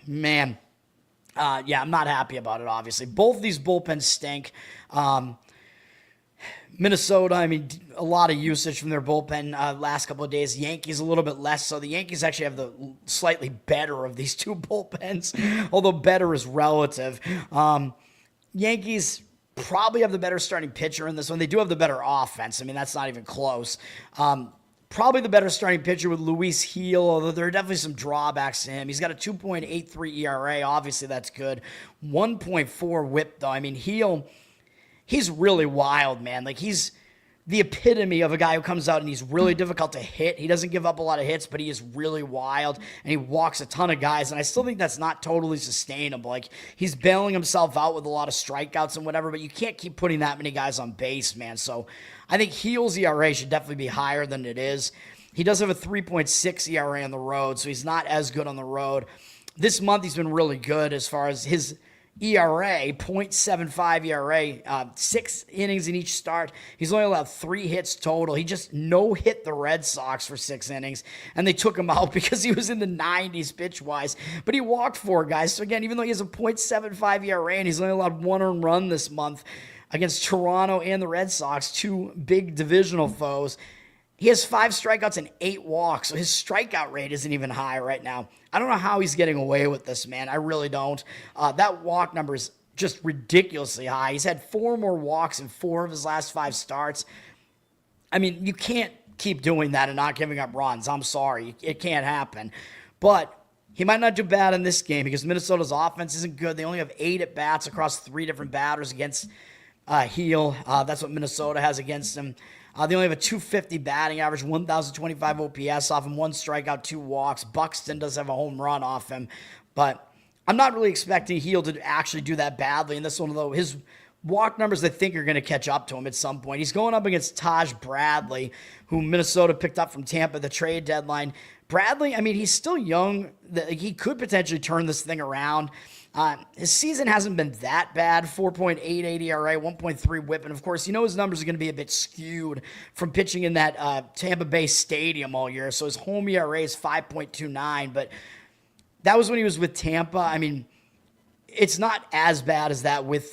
Man. Yeah, I'm not happy about it, obviously. Both of these bullpens stink. Minnesota, I mean, a lot of usage from their bullpen last couple of days. Yankees a little bit less, so the Yankees actually have the slightly better of these two bullpens, although better is relative. Yankees probably have the better starting pitcher in this one. They do have the better offense. I mean, that's not even close. Probably the better starting pitcher with Luis Gil, although there are definitely some drawbacks to him. He's got a 2.83 ERA. Obviously, that's good. 1.4 whip, though. I mean, he's really wild, man. Like, he's the epitome of a guy who comes out and he's really difficult to hit. He doesn't give up a lot of hits, but he is really wild, and he walks a ton of guys, and I still think that's not totally sustainable. Like, he's bailing himself out with a lot of strikeouts and whatever, but you can't keep putting that many guys on base, man. So I think Gil's ERA should definitely be higher than it is. He does have a 3.6 ERA on the road, so he's not as good on the road. This month he's been really good as far as his ERA, 0.75 ERA, 6 innings in each start. He's only allowed 3 hits total. He just no-hit the Red Sox for 6 innings, and they took him out because he was in the 90s pitch-wise. But he walked 4 guys. So again, even though he has a 0.75 ERA and he's only allowed 1 earned run this month against Toronto and the Red Sox, 2 big divisional foes, he has 5 strikeouts and 8 walks, so his strikeout rate isn't even high right now. I don't know how he's getting away with this, man. I really don't. That walk number is just ridiculously high. He's had 4 more walks in 4 of his last 5 starts. I mean, you can't keep doing that and not giving up runs. I'm sorry. It can't happen. But he might not do bad in this game because Minnesota's offense isn't good. They only have 8 at-bats across 3 different batters against Gil. That's what Minnesota has against him. They only have a 250 batting average, 1,025 OPS off him, 1 strikeout, 2 walks. Buxton does have a home run off him, but I'm not really expecting Gil to actually do that badly in this one, though. His walk numbers, I think, are going to catch up to him at some point. He's going up against Taj Bradley, who Minnesota picked up from Tampa at the trade deadline. Bradley, I mean, he's still young. He could potentially turn this thing around. His season hasn't been that bad, 4.88 ERA, 1.3 whip, and of course, you know his numbers are going to be a bit skewed from pitching in that Tampa Bay stadium all year, so his home ERA is 5.29, but that was when he was with Tampa. I mean, it's not as bad as that with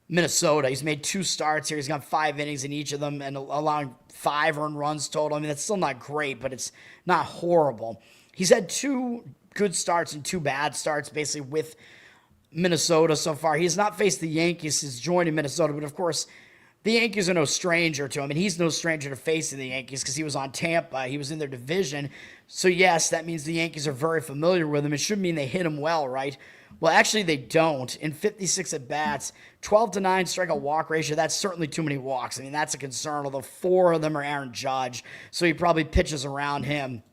Minnesota. He's made 2 starts here. He's got 5 innings in each of them and allowing 5 earned runs total. I mean, that's still not great, but it's not horrible. He's had 2 good starts and 2 bad starts basically with Minnesota so far. He has not faced the Yankees since joining Minnesota, but of course, the Yankees are no stranger to him, and he's no stranger to facing the Yankees because he was on Tampa. He was in their division. So yes, that means the Yankees are very familiar with him. It should mean they hit him well, right? Well, actually, they don't. In 56 at-bats, 12-9 strikeout walk ratio, that's certainly too many walks. I mean, that's a concern, although 4 of them are Aaron Judge, so he probably pitches around him.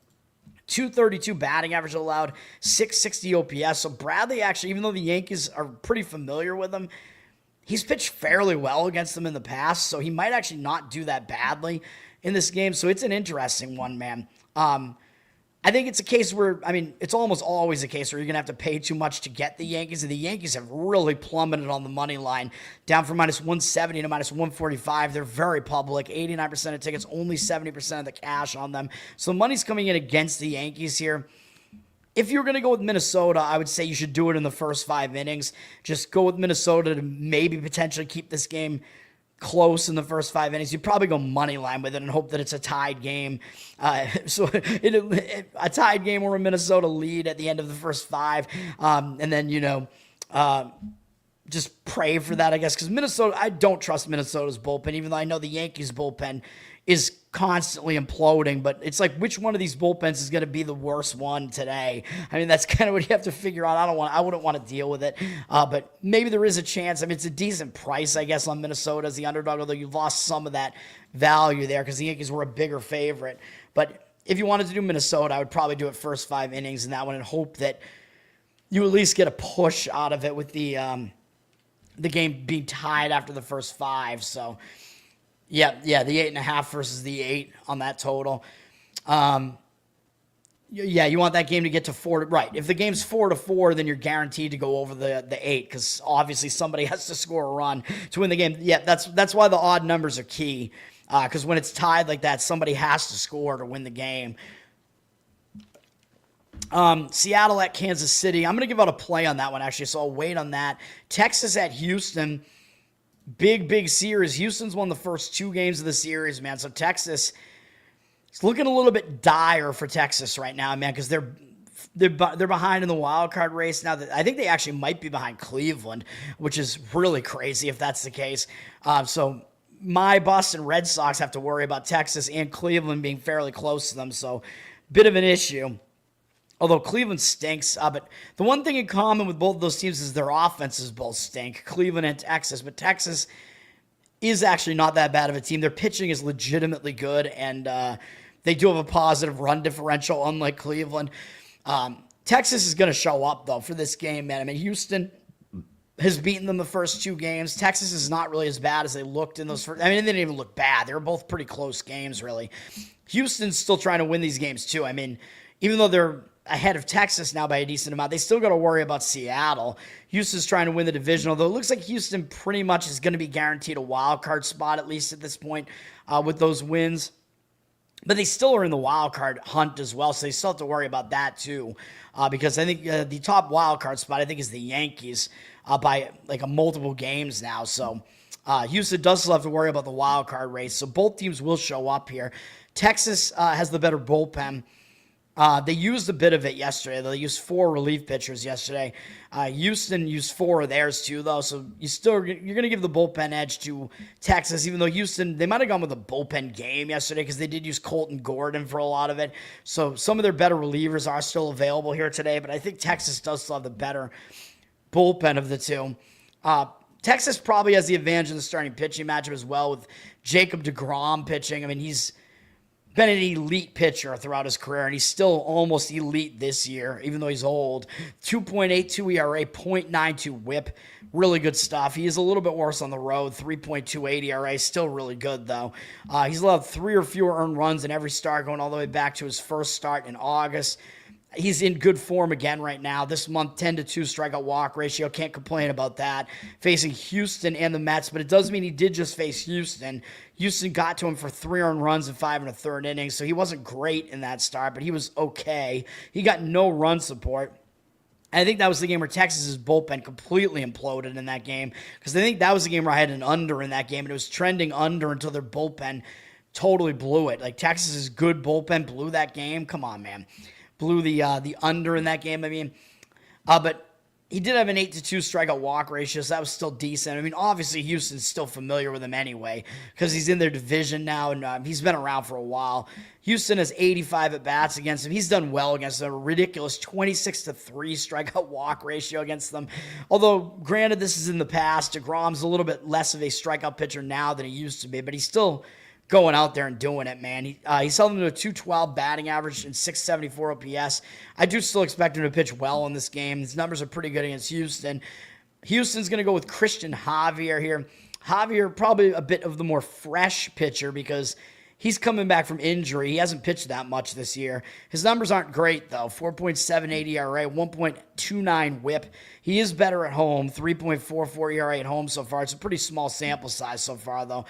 232 batting average allowed, 660 OPS. So Bradley actually, even though the Yankees are pretty familiar with him, he's pitched fairly well against them in the past, so he might actually not do that badly in this game. So it's an interesting one, man. I think it's a case where, I mean, it's almost always a case where you're going to have to pay too much to get the Yankees, and the Yankees have really plummeted on the money line, down from minus 170 to minus 145. They're very public, 89% of tickets, only 70% of the cash on them. So money's coming in against the Yankees here. if you're going to go with Minnesota, I would say you should do it in the first 5 innings. Just go with Minnesota to maybe potentially keep this game close in the first 5 innings. You'd probably go money line with it and hope that it's a tied game. A tied game or a Minnesota lead at the end of the first 5. And then, just pray for that, I guess, because Minnesota, I don't trust Minnesota's bullpen, even though I know the Yankees bullpen is constantly imploding, but it's like, which one of these bullpens is going to be the worst one today? I mean, that's kind of what you have to figure out. I wouldn't want to deal with it, but maybe there is a chance. I mean, it's a decent price, I guess, on Minnesota as the underdog, although you've lost some of that value there because the Yankees were a bigger favorite. But if you wanted to do Minnesota, I would probably do it first 5 innings in that one and hope that you at least get a push out of it with the game being tied after the first 5. So, yeah, the 8.5 versus the 8 on that total. You want that game to get to 4. Right. If the game's 4-4, then you're guaranteed to go over the 8 because obviously somebody has to score a run to win the game. Yeah, that's why the odd numbers are key because when it's tied like that, somebody has to score to win the game. Seattle at Kansas City. I'm going to give out a play on that one, actually, so I'll wait on that. Texas at Houston. Big series. Houston's won the first 2 games of the series, man. So Texas, it's looking a little bit dire for Texas right now, man, because they're behind in the wild card race now. I think they actually might be behind Cleveland, which is really crazy if that's the case. So my Boston Red Sox have to worry about Texas and Cleveland being fairly close to them. So bit of an issue. Although Cleveland stinks, but the one thing in common with both of those teams is their offenses both stink, Cleveland and Texas. But Texas is actually not that bad of a team. Their pitching is legitimately good, and they do have a positive run differential, unlike Cleveland. Texas is going to show up, though, for this game, man. I mean, Houston has beaten them the first 2 games. Texas is not really as bad as they looked in those first. I mean, they didn't even look bad. They were both pretty close games, really. Houston's still trying to win these games, too. I mean, even though they're ahead of Texas now by a decent amount, they still got to worry about Seattle. Houston's trying to win the division, although it looks like Houston pretty much is going to be guaranteed a wild card spot, at least at this point, with those wins. But they still are in the wild card hunt as well, so they still have to worry about that too. Because I think the top wild card spot, I think, is the Yankees by like a multiple games now. So Houston does still have to worry about the wild card race. So both teams will show up here. Texas has the better bullpen. They used a bit of it yesterday. They used 4 relief pitchers yesterday. Houston used 4 of theirs too, though. So you're going to give the bullpen edge to Texas, even though Houston, they might have gone with a bullpen game yesterday because they did use Colton Gordon for a lot of it. So some of their better relievers are still available here today, but I think Texas does still have the better bullpen of the 2. Texas probably has the advantage in the starting pitching matchup as well with Jacob deGrom pitching. I mean, he's been an elite pitcher throughout his career, and he's still almost elite this year, even though he's old. 2.82 ERA, 0.92 whip. Really good stuff. He is a little bit worse on the road. 3.28 ERA, still really good, though. He's allowed 3 or fewer earned runs in every start, going all the way back to his first start in August. He's in good form again right now. This month, 10-2 strikeout walk ratio. Can't complain about that. Facing Houston and the Mets, but it does mean he did just face Houston. Houston got to him for 3 earned runs in 5 1/3 innings, so he wasn't great in that start, but he was okay. He got no run support. I think that was the game where Texas's bullpen completely imploded in that game because I think that was the game where I had an under in that game, and it was trending under until their bullpen totally blew it. Like, Texas's good bullpen blew that game. Come on, man. Blew the under in that game, I mean. But he did have an 8-2 strikeout walk ratio, so that was still decent. I mean, obviously, Houston's still familiar with him anyway because he's in their division now, and he's been around for a while. Houston has 85 at-bats against him. He's done well against them. A ridiculous 26-3 strikeout walk ratio against them. Although, granted, this is in the past. DeGrom's a little bit less of a strikeout pitcher now than he used to be, but he's still going out there and doing it, man. He's held him to a 212 batting average and 674 OPS. I do still expect him to pitch well in this game. His numbers are pretty good against Houston. Houston's going to go with Christian Javier here. Javier, probably a bit of the more fresh pitcher because he's coming back from injury. He hasn't pitched that much this year. His numbers aren't great, though. 4.78 ERA, 1.29 whip. He is better at home, 3.44 ERA at home so far. It's a pretty small sample size so far, though.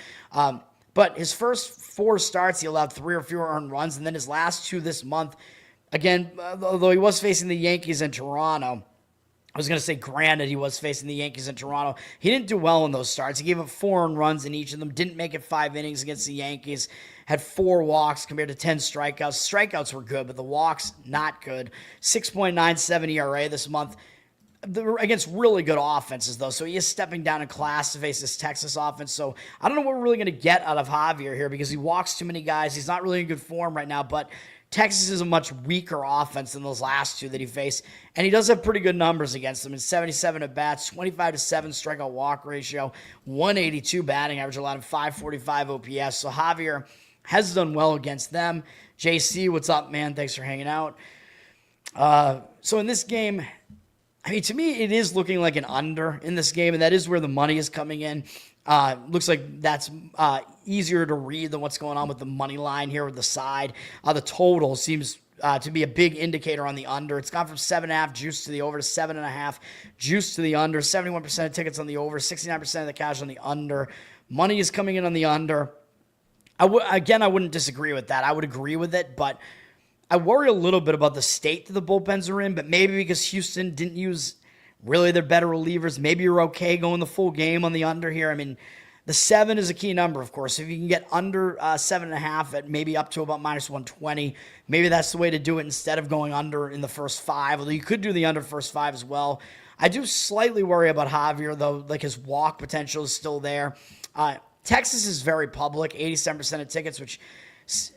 But his first 4 starts, he allowed 3 or fewer earned runs, and then his last 2 this month, Again, although he was facing the Yankees in Toronto, I was going to say, granted, he was facing the Yankees in Toronto. He didn't do well in those starts. He gave up 4 earned runs in each of them, didn't make it 5 innings against the Yankees, had 4 walks compared to 10 strikeouts. Strikeouts were good, but the walks, not good. 6.97 ERA this month against really good offenses, though. So he is stepping down in class to face this Texas offense. So I don't know what we're really going to get out of Javier here because he walks too many guys. He's not really in good form right now, but Texas is a much weaker offense than those last 2 that he faced, and he does have pretty good numbers against them. In 77 at-bats, 25-7 strikeout walk ratio, 182 batting average, allowed him 545 OPS. So Javier has done well against them. JC, what's up, man? Thanks for hanging out. So in this game, I mean, to me, it is looking like an under in this game, and that is where the money is coming in. Looks like that's easier to read than what's going on with the money line here with the side. The total seems to be a big indicator on the under. It's gone from 7.5 juice to the over to 7.5 juice to the under. 71% of tickets on the over, 69% of the cash on the under. Money is coming in on the under. I wouldn't disagree with that. I would agree with it, but I worry a little bit about the state that the bullpens are in, but maybe because Houston didn't use really their better relievers, maybe you're okay going the full game on the under here. I mean, the 7 is a key number, of course. If you can get under 7.5 at maybe up to about -120, maybe that's the way to do it instead of going under in the first 5, although you could do the under first 5 as well. I do slightly worry about Javier, though. Like, his walk potential is still there. Texas is very public, 87% of tickets, which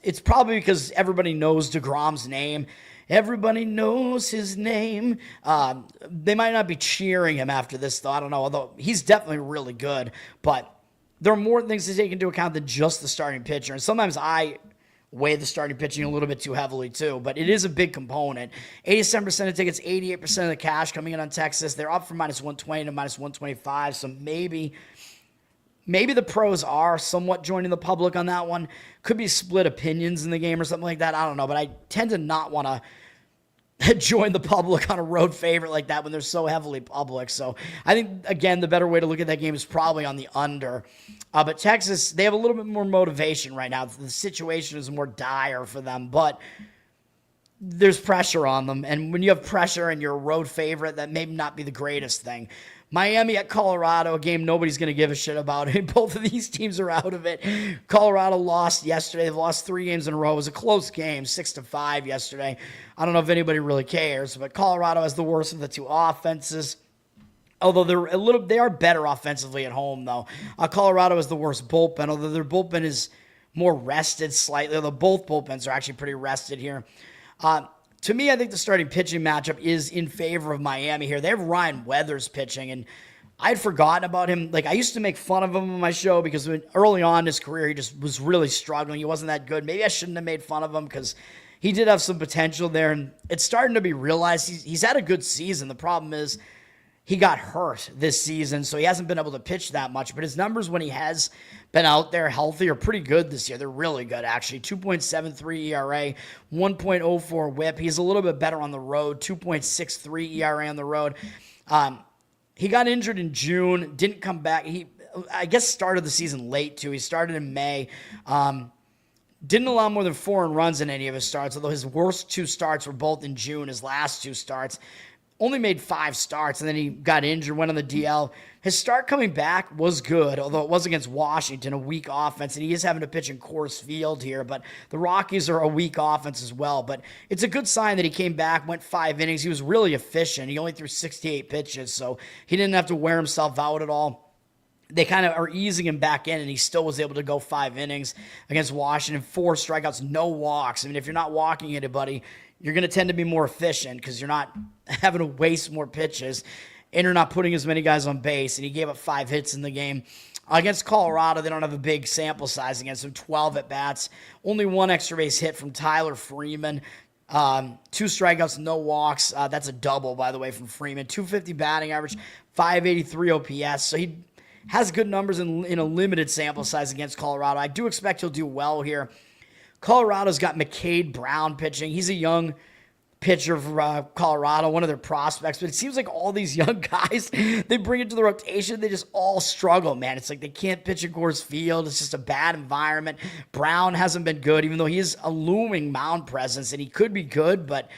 it's probably because everybody knows DeGrom's name. Everybody knows his name. They might not be cheering him after this, though. I don't know, although he's definitely really good. But there are more things to take into account than just the starting pitcher. And sometimes I weigh the starting pitching a little bit too heavily, too. But it is a big component. 87% of tickets, 88% of the cash coming in on Texas. They're up from -120 to -125. So maybe the pros are somewhat joining the public on that one. Could be split opinions in the game or something like that. I don't know, but I tend to not want to join the public on a road favorite like that when they're so heavily public. So I think, again, the better way to look at that game is probably on the under. But Texas, they have a little bit more motivation right now. The situation is more dire for them, but there's pressure on them. And when you have pressure and you're a road favorite, that may not be the greatest thing. Miami at Colorado, a game nobody's going to give a shit about. Both of these teams are out of it. Colorado lost yesterday. They've lost 3 games in a row. It was a close game, 6-5 yesterday. I don't know if anybody really cares, but Colorado has the worst of the 2 offenses. Although they are better offensively at home, though. Colorado is the worst bullpen, although their bullpen is more rested slightly. Although both bullpens are actually pretty rested here. To me, I think the starting pitching matchup is in favor of Miami here. They have Ryan Weathers pitching, and I'd forgotten about him. Like, I used to make fun of him on my show because early on in his career, he just was really struggling. He wasn't that good. Maybe I shouldn't have made fun of him because he did have some potential there, and it's starting to be realized. He's had a good season. The problem is he got hurt this season, so he hasn't been able to pitch that much. But his numbers when he has been out there healthy are pretty good this year. They're really good, actually. 2.73 ERA, 1.04 whip. He's a little bit better on the road, 2.63 ERA on the road. He got injured in June, didn't come back. He, I guess, started the season late, too. He started in May. Didn't allow more than 4 earned runs in any of his starts, although his worst 2 starts were both in June, his last 2 starts. Only made 5 starts, and then he got injured, went on the DL. His start coming back was good, although it was against Washington, a weak offense, and he is having to pitch in Coors Field here. But the Rockies are a weak offense as well. But it's a good sign that he came back, went 5 innings. He was really efficient. He only threw 68 pitches, so he didn't have to wear himself out at all. They kind of are easing him back in, and he still was able to go 5 innings against Washington, 4 strikeouts, no walks. I mean, if you're not walking anybody, you're going to tend to be more efficient because you're not having to waste more pitches, and you're not putting as many guys on base. And he gave up 5 hits in the game. Against Colorado, they don't have a big sample size against him, 12 at-bats. Only 1 extra base hit from Tyler Freeman. 2 strikeouts, no walks. That's a double, by the way, from Freeman. 250 batting average, 583 OPS. So he has good numbers in a limited sample size against Colorado. I do expect he'll do well here. Colorado's got McCade Brown pitching. He's a young pitcher for Colorado, one of their prospects. But it seems like all these young guys, they bring it to the rotation, they just all struggle, man. It's like they can't pitch at Coors Field. It's just a bad environment. Brown hasn't been good, even though he is a looming mound presence, and he could be good. But,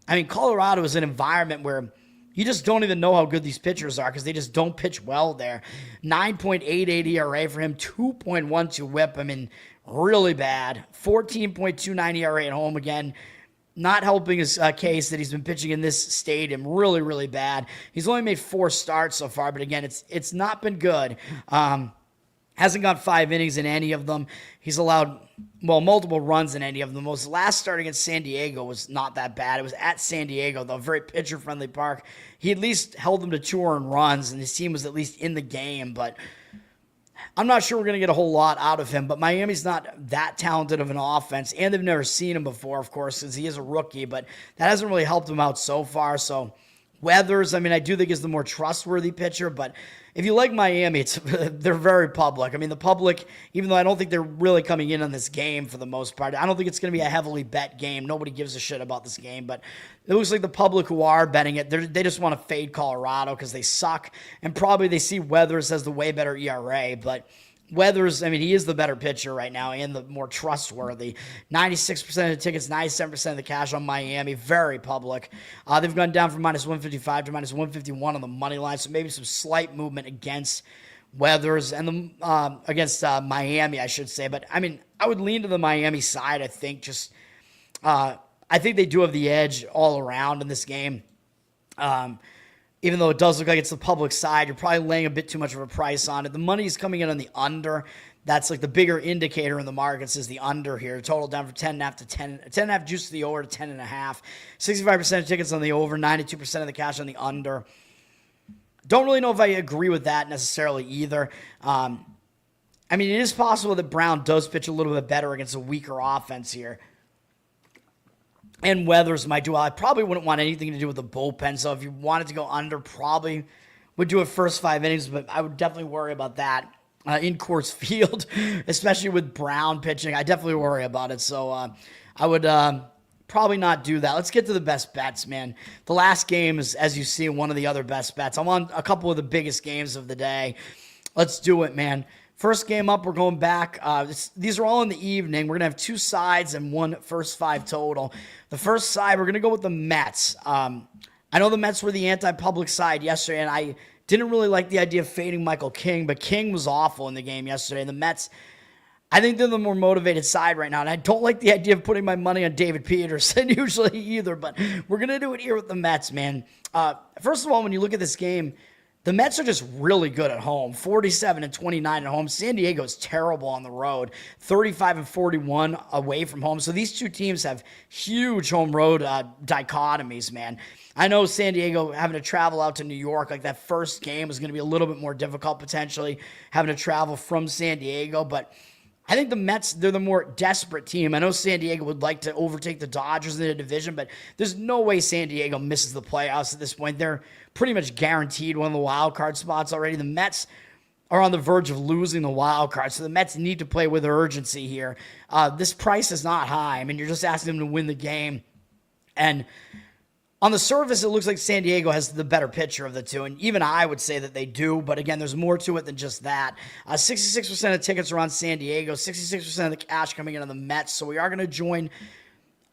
I mean, Colorado is an environment where you just don't even know how good these pitchers are because they just don't pitch well there. 9.88 ERA for him, 2.12 whip. I mean, really bad. 14.29 ERA at home again. Not helping his case that he's been pitching in this stadium. Really, really bad. He's only made 4 starts so far, but again, it's not been good. Hasn't got 5 innings in any of them. He's allowed, multiple runs in any of them. His last start against San Diego was not that bad. It was at San Diego, though, a very pitcher-friendly park. He at least held them to 2 earned runs, and his team was at least in the game, but I'm not sure we're going to get a whole lot out of him, but Miami's not that talented of an offense, and they've never seen him before, of course, because he is a rookie, but that hasn't really helped him out so far. So Weathers, I mean, I do think is the more trustworthy pitcher, but if you like Miami, they're very public. I mean, the public, even though I don't think they're really coming in on this game for the most part, I don't think it's going to be a heavily bet game. Nobody gives a shit about this game, but it looks like the public who are betting it, they just want to fade Colorado because they suck, and probably they see Weathers as the way better ERA, but Weathers, I mean, he is the better pitcher right now and the more trustworthy. 96% of the tickets, 97% of the cash on Miami. Very public. They've gone down from -155 to -151 on the money line, so maybe some slight movement against Weathers and against Miami, I should say. But, I mean, I would lean to the Miami side, I think. I think they do have the edge all around in this game. Even though it does look like it's the public side, you're probably laying a bit too much of a price on it. The money's coming in on the under. That's like the bigger indicator in the markets is the under here. Total down from 10.5 to 10.5 juice to the over to 10.5. 65% of tickets on the over, 92% of the cash on the under. Don't really know if I agree with that necessarily either. I mean, it is possible that Brown does pitch a little bit better against a weaker offense here. And Weathers might do well. I probably wouldn't want anything to do with the bullpen. So if you wanted to go under, probably would do it first 5 innings. But I would definitely worry about that in Coors Field, especially with Brown pitching. I definitely worry about it. So I would probably not do that. Let's get to the best bets, man. The last game is, as you see, one of the other best bets. I'm on a couple of the biggest games of the day. Let's do it, man. First game up, we're going back. These are all in the evening. We're going to have 2 sides and 1 first 5 total. The first side, we're going to go with the Mets. I know the Mets were the anti-public side yesterday, and I didn't really like the idea of fading Michael King, but King was awful in the game yesterday. And the Mets, I think they're the more motivated side right now, and I don't like the idea of putting my money on David Peterson usually either, but we're going to do it here with the Mets, man. First of all, when you look at this game, the Mets are just really good at home, 47-29 at home. San Diego is terrible on the road, 35-41 away from home. So these two teams have huge home road dichotomies, man. I know San Diego having to travel out to New York, like that first game was going to be a little bit more difficult potentially, having to travel from San Diego, but I think the Mets, they're the more desperate team. I know San Diego would like to overtake the Dodgers in the division, but there's no way San Diego misses the playoffs at this point. They're pretty much guaranteed one of the wild card spots already. The Mets are on the verge of losing the wild card, so the Mets need to play with urgency here. This price is not high. I mean, you're just asking them to win the game. And on the surface, it looks like San Diego has the better pitcher of the two, and even I would say that they do, but again, there's more to it than just that. 66% of tickets are on San Diego, 66% of the cash coming in on the Mets, so we are going to join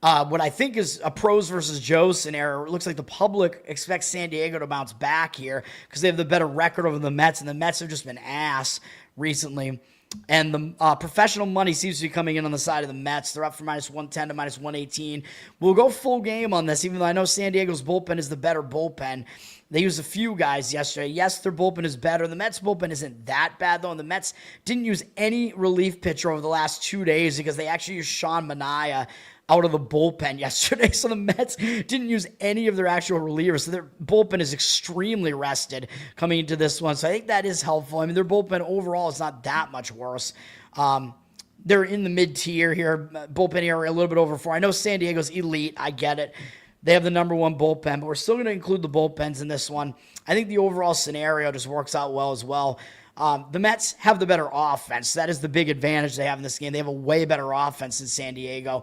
what I think is a pros versus Joes scenario. It looks like the public expects San Diego to bounce back here because they have the better record over the Mets, and the Mets have just been ass recently. And the professional money seems to be coming in on the side of the Mets. They're up from -110 to -118. We'll go full game on this, even though I know San Diego's bullpen is the better bullpen. They used a few guys yesterday. Yes, their bullpen is better. The Mets' bullpen isn't that bad, though. And the Mets didn't use any relief pitcher over the last 2 days because they actually used Sean Manaea out of the bullpen yesterday. So the Mets didn't use any of their actual relievers. So their bullpen is extremely rested coming into this one. So I think that is helpful. I mean, their bullpen overall is not that much worse. They're in the mid-tier here. Bullpen area a little bit over 4. I know San Diego's elite. I get it. They have the #1 bullpen, but we're still going to include the bullpens in this one. I think the overall scenario just works out well as well. The Mets have the better offense. That is the big advantage they have in this game. They have a way better offense than San Diego.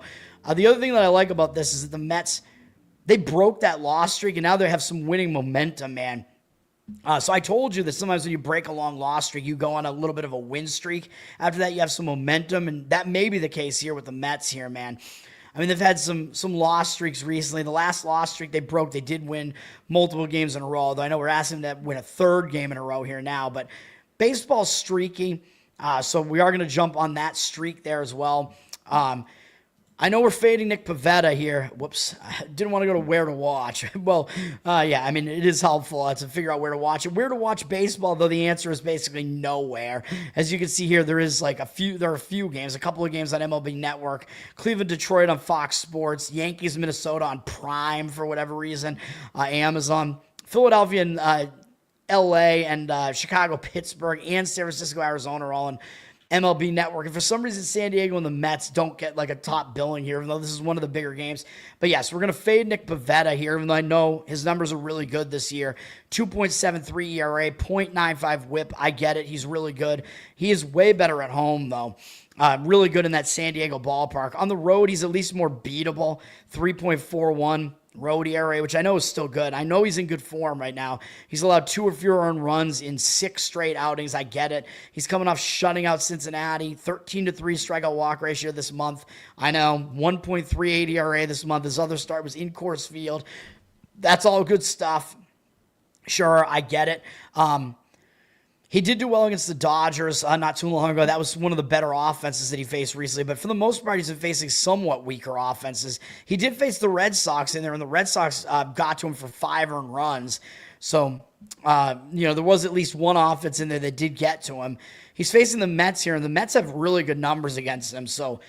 The other thing that I like about this is that the Mets they broke that loss streak, and now they have some winning momentum, man. So I told you that sometimes when you break a long loss streak, you go on a little bit of a win streak. After that, you have some momentum, and that may be the case here with the Mets here, man. I mean, they've had some loss streaks recently. The last loss streak they broke, they did win multiple games in a row, though I know we're asking them to win a third game in a row here now. But baseball's streaky, so we are going to jump on that streak there as well. I know we're fading Nick Pivetta here. Whoops. I didn't want to go to where to watch. Well, yeah, I mean, it is helpful to figure out where to watch it. Where to watch baseball, though, the answer is basically nowhere. As you can see here, there are a few games, a couple of games on MLB Network. Cleveland, Detroit on Fox Sports. Yankees, Minnesota on Prime for whatever reason. Amazon. Philadelphia and LA and Chicago, Pittsburgh, and San Francisco, Arizona are all on MLB Network. And for some reason, San Diego and the Mets don't get like a top billing here, even though this is one of the bigger games. But yes, we're going to fade Nick Pivetta here, even though I know his numbers are really good this year. 2.73 ERA, 0.95 whip. I get it. He's really good. He is way better at home, though. Really good in that San Diego ballpark. On the road, he's at least more beatable. 3.41 road ERA, which I know is still good. I know he's in good form right now. He's allowed 2 or fewer earned runs in 6 straight outings. I get it. He's coming off shutting out Cincinnati. 13-3 strikeout walk ratio this month. I know. 1.38 ERA this month. His other start was in Coors Field. That's all good stuff. Sure, I get it. He did do well against the Dodgers not too long ago. That was one of the better offenses that he faced recently. But for the most part, he's been facing somewhat weaker offenses. He did face the Red Sox in there, and the Red Sox got to him for 5 earned runs. So, there was at least one offense in there that did get to him. He's facing the Mets here, and the Mets have really good numbers against him. So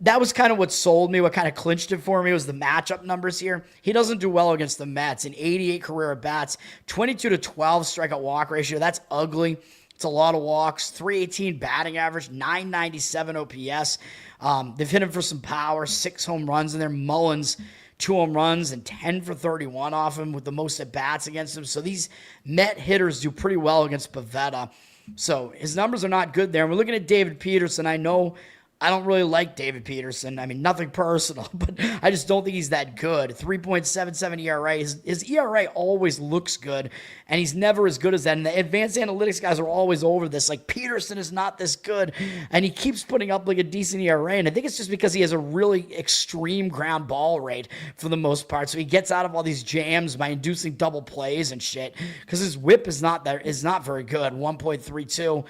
that was kind of what sold me, what kind of clinched it for me was the matchup numbers here. He doesn't do well against the Mets. In 88 career at-bats, 22-12 strikeout walk ratio. That's ugly. It's a lot of walks. 318 batting average, 997 OPS. They've hit him for some power, 6 home runs in there. Mullins, 2 home runs and 10 for 31 off him with the most at-bats against him. So these Met hitters do pretty well against Pivetta. So his numbers are not good there. And we're looking at David Peterson. I know I don't really like David Peterson. I mean, nothing personal, but I just don't think he's that good. 3.77 ERA. His ERA always looks good, and he's never as good as that. And the advanced analytics guys are always over this. Like, Peterson is not this good, and he keeps putting up like a decent ERA. And I think it's just because he has a really extreme ground ball rate for the most part. So he gets out of all these jams by inducing double plays and shit. Because his whip is not very good. 1.32.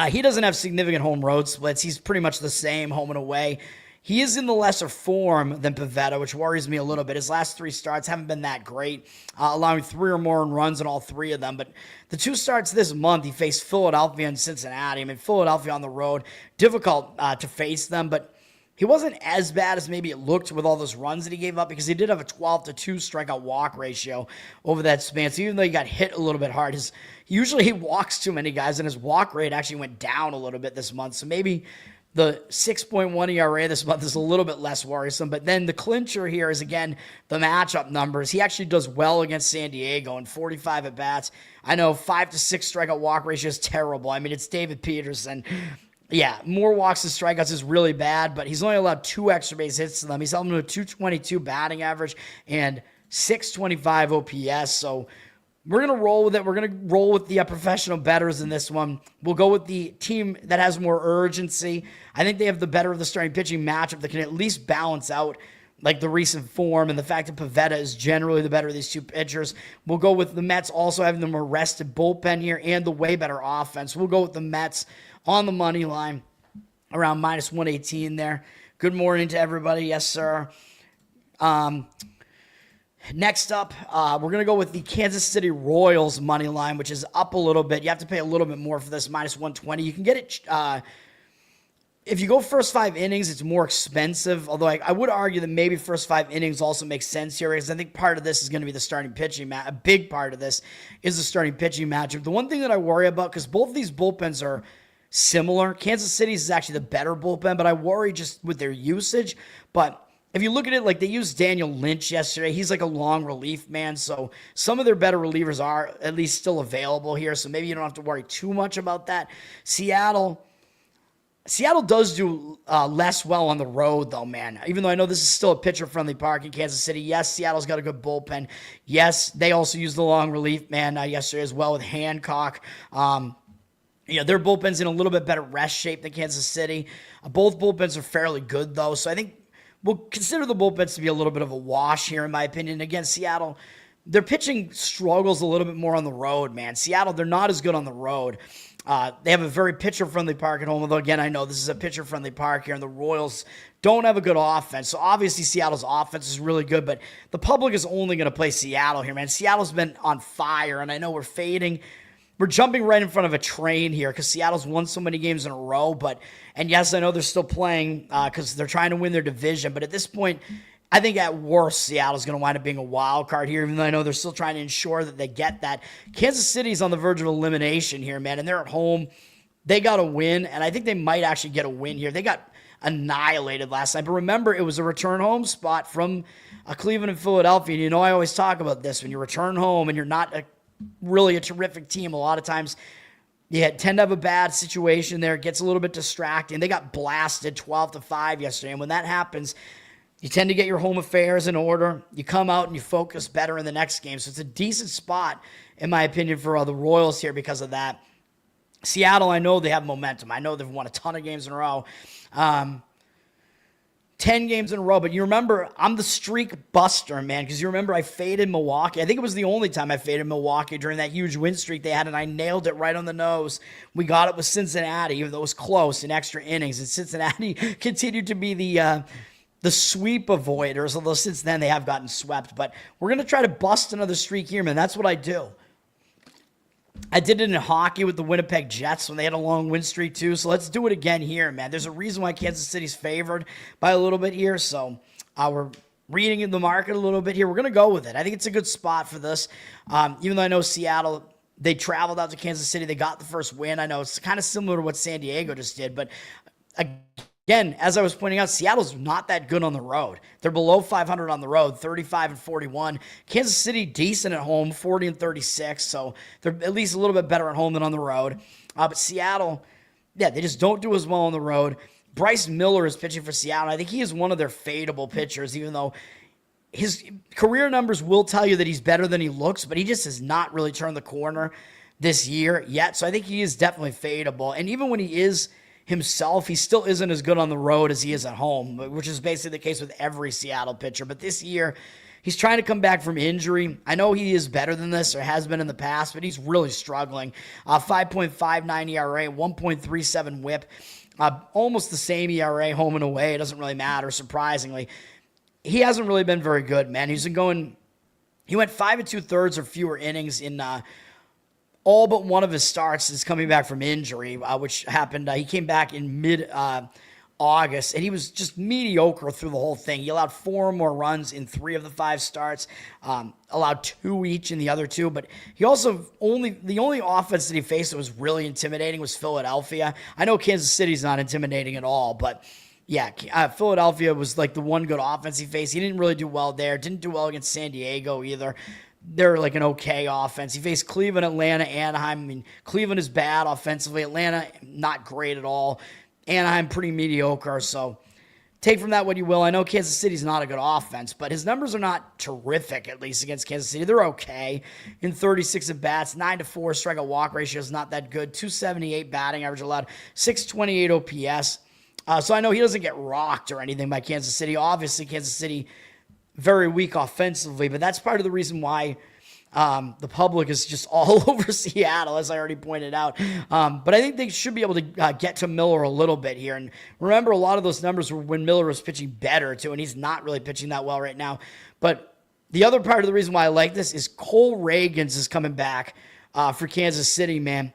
He doesn't have significant home road splits. He's pretty much the same home and away. He is in the lesser form than Pivetta, which worries me a little bit. His last 3 starts haven't been that great, allowing 3 or more in runs in all 3 of them. But the 2 starts this month, he faced Philadelphia and Cincinnati. I mean, Philadelphia on the road, difficult to face them, but he wasn't as bad as maybe it looked with all those runs that he gave up because he did have a 12-2 strikeout walk ratio over that span. So even though he got hit a little bit hard, usually he walks too many guys, and his walk rate actually went down a little bit this month. So maybe the 6.1 ERA this month is a little bit less worrisome. But then the clincher here is, again, the matchup numbers. He actually does well against San Diego in 45 at-bats. I know 5-6 strikeout walk ratio is terrible. I mean, it's David Peterson. Yeah, more walks than strikeouts is really bad, but he's only allowed 2 extra base hits to them. He's held them to a 222 batting average and 625 OPS. So we're going to roll with it. We're going to roll with the professional bettors in this one. We'll go with the team that has more urgency. I think they have the better of the starting pitching matchup that can at least balance out like the recent form and the fact that Pivetta is generally the better of these 2 pitchers. We'll go with the Mets also having the more rested bullpen here and the way better offense. We'll go with the Mets on the money line around minus 118 there. Good morning to everybody. Yes, sir. Next up, we're going to go with the Kansas City Royals money line, which is up a little bit. You have to pay a little bit more for this, minus 120. You can get it if you go first 5 innings, it's more expensive, although I would argue that maybe first 5 innings also makes sense here because I think part of this is going to be the starting pitching match. A big part of this is the starting pitching matchup. The one thing that I worry about, because both of these bullpens are similar. Kansas City's is actually the better bullpen, but I worry just with their usage. But if you look at it, like they used Daniel Lynch yesterday, he's like a long relief man. So some of their better relievers are at least still available here. So maybe you don't have to worry too much about that. Seattle, Seattle does do less well on the road, though, man. Even though I know this is still a pitcher-friendly park in Kansas City. Yes, Seattle's got a good bullpen. Yes, they also use the long relief man yesterday as well with Hancock. Their bullpen's in a little bit better rest shape than Kansas City. Both bullpens are fairly good, though, so I think we'll consider the bullpens to be a little bit of a wash here, in my opinion. Against Seattle, their pitching struggles a little bit more on the road, man. Seattle, they're not as good on the road. They have a very pitcher-friendly park at home, although, again, I know this is a pitcher-friendly park here, and the Royals don't have a good offense. So, obviously, Seattle's offense is really good, but the public is only going to play Seattle here, man. Seattle's been on fire, and I know we're fading. We're jumping right in front of a train here because Seattle's won so many games in a row. And yes, I know they're still playing because they're trying to win their division. But at this point, I think at worst, Seattle's going to wind up being a wild card here, even though I know they're still trying to ensure that they get that. Kansas City's on the verge of elimination here, man, and they're at home. They got a win, and I think they might actually get a win here. They got annihilated last night. But remember, it was a return home spot from Cleveland and Philadelphia. And I always talk about this. When you return home and you're not really a terrific team, a lot of times you tend to have a bad situation there. It gets a little bit distracting. They got blasted 12-5 yesterday. And when that happens, you tend to get your home affairs in order. You come out and you focus better in the next game. So it's a decent spot, in my opinion, for the Royals here because of that. Seattle, I know they have momentum. I know they've won a ton of games in a row. 10 games in a row. But you remember, I'm the streak buster, man, because you remember I faded Milwaukee. I think it was the only time I faded Milwaukee during that huge win streak they had, and I nailed it right on the nose. We got it with Cincinnati, even though it was close in extra innings, and Cincinnati continued to be the sweep avoiders, although since then they have gotten swept. But we're going to try to bust another streak here, man. That's what I do. I did it in hockey with the Winnipeg Jets when they had a long win streak too. So let's do it again here, man. There's a reason why Kansas City's favored by a little bit here. So we're reading in the market a little bit here. We're going to go with it. I think it's a good spot for this. Even though I know Seattle, they traveled out to Kansas City. They got the first win. I know it's kind of similar to what San Diego just did. But again, as I was pointing out, Seattle's not that good on the road. They're below 500 on the road, 35-41. Kansas City, decent at home, 40-36. So they're at least a little bit better at home than on the road. But Seattle, they just don't do as well on the road. Bryce Miller is pitching for Seattle. I think he is one of their fadeable pitchers, even though his career numbers will tell you that he's better than he looks, but he just has not really turned the corner this year yet. So I think he is definitely fadeable. And even when he is himself, he still isn't as good on the road as he is at home, which is basically the case with every Seattle pitcher. But this year, he's trying to come back from injury. I know he is better than this, or has been in the past, but he's really struggling. 5.59 ERA, 1.37 WHIP, almost the same ERA home and away. It doesn't really matter, surprisingly. He hasn't really been very good, man. He went 5 2/3 or fewer innings in all but one of his starts is coming back from injury, which happened. He came back in mid-August, and he was just mediocre through the whole thing. He allowed 4 more runs in 3 of the 5 starts, allowed 2 each in the other 2. But he also the only offense that he faced that was really intimidating was Philadelphia. I know Kansas City's not intimidating at all, but Philadelphia was like the one good offense he faced. He didn't really do well there. Didn't do well against San Diego either. They're like an okay offense. He faced Cleveland, Atlanta, Anaheim. I mean, Cleveland is bad offensively. Atlanta, not great at all. Anaheim, pretty mediocre. So take from that what you will. I know Kansas City's not a good offense, but his numbers are not terrific, at least against Kansas City. They're okay. In 36 at-bats, 9-4 strikeout walk ratio is not that good. 278 batting average allowed, 628 OPS. So I know he doesn't get rocked or anything by Kansas City. Obviously, Kansas City very weak offensively, but that's part of the reason why the public is just all over Seattle, as I already pointed out. But I think they should be able to get to Miller a little bit here. And remember, a lot of those numbers were when Miller was pitching better, too, and he's not really pitching that well right now. But the other part of the reason why I like this is Cole Reagans is coming back for Kansas City, man.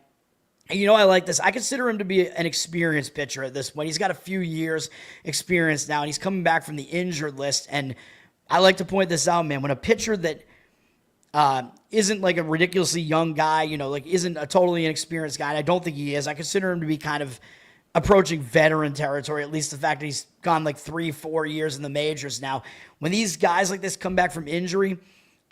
And I like this. I consider him to be an experienced pitcher at this point. He's got a few years experience now, and he's coming back from the injured list. And I like to point this out, man. When a pitcher that isn't like a ridiculously young guy, isn't a totally inexperienced guy, and I don't think he is, I consider him to be kind of approaching veteran territory, at least the fact that he's gone like 3-4 years in the majors now. When these guys like this come back from injury,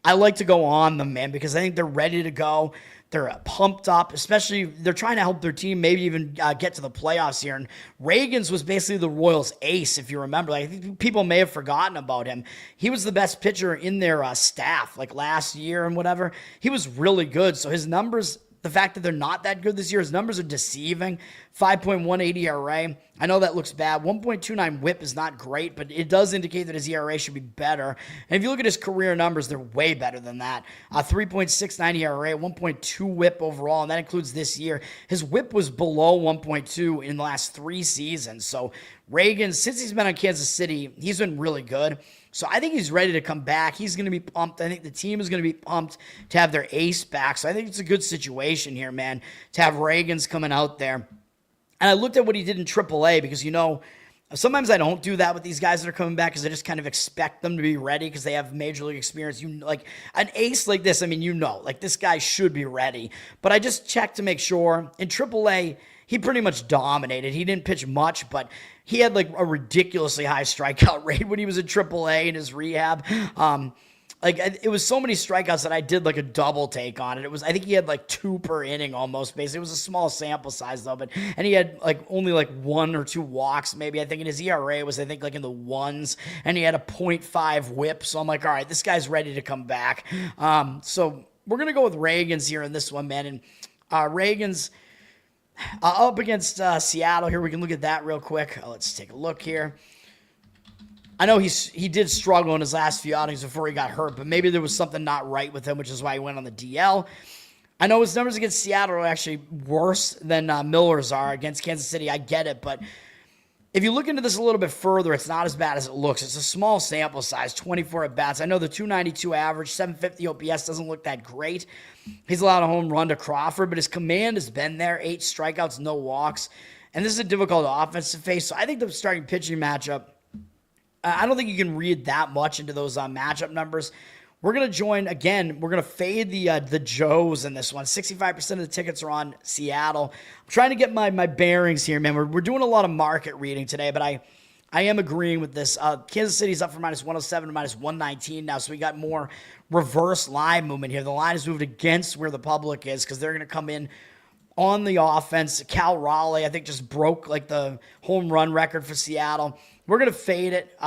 I like to go on them, man, because I think they're ready to go. They're pumped up, especially they're trying to help their team maybe even get to the playoffs here. And Reagans was basically the Royals' ace, if you remember. Like, I think people may have forgotten about him. He was the best pitcher in their staff, like last year and whatever. He was really good. So his numbers, the fact that they're not that good this year, his numbers are deceiving. 5.18 ERA. I know that looks bad. 1.29 whip is not great, but it does indicate that his ERA should be better. And if you look at his career numbers, they're way better than that. 3.69 ERA, 1.2 whip overall, and that includes this year. His whip was below 1.2 in the last 3 seasons. So Reagan, since he's been on Kansas City, he's been really good. So I think he's ready to come back. He's going to be pumped. I think the team is going to be pumped to have their ace back. So I think it's a good situation here, man, to have Reagans coming out there. And I looked at what he did in AAA because, sometimes I don't do that with these guys that are coming back because I just kind of expect them to be ready because they have major league experience. Like an ace like this, like this guy should be ready. But I just checked to make sure. In AAA, he pretty much dominated. He didn't pitch much, but he had like a ridiculously high strikeout rate when he was in AAA in his rehab. It was so many strikeouts that I did like a double take on it. I think he had like 2 per inning almost, basically. It was a small sample size though, and he had only 1 or 2 walks maybe. I think in his ERA was, like in the ones, and he had a .5 whip. So I'm like, all right, this guy's ready to come back. So we're going to go with Reagans here in this one, man. And Reagans up against Seattle here. We can look at that real quick. Let's take a look here. I know he did struggle in his last few outings before he got hurt, but maybe there was something not right with him, which is why he went on the DL. I know his numbers against Seattle are actually worse than Miller's are against Kansas City. I get it, but if you look into this a little bit further, it's not as bad as it looks. It's a small sample size, 24 at-bats. I know the 292 average, 750 OPS doesn't look that great. He's allowed a home run to Crawford, but his command has been there. 8 strikeouts, no walks. And this is a difficult offense to face, so I think the starting pitching matchup, I don't think you can read that much into those matchup numbers. We're going to join, again, we're going to fade the Joes in this one. 65% of the tickets are on Seattle. I'm trying to get my bearings here, man. We're doing a lot of market reading today, but I am agreeing with this. Kansas City's up from -107 to -119 now, so we got more reverse line movement here. The line has moved against where the public is because they're going to come in on the offense. Cal Raleigh, I think, just broke the home run record for Seattle. We're going to fade it.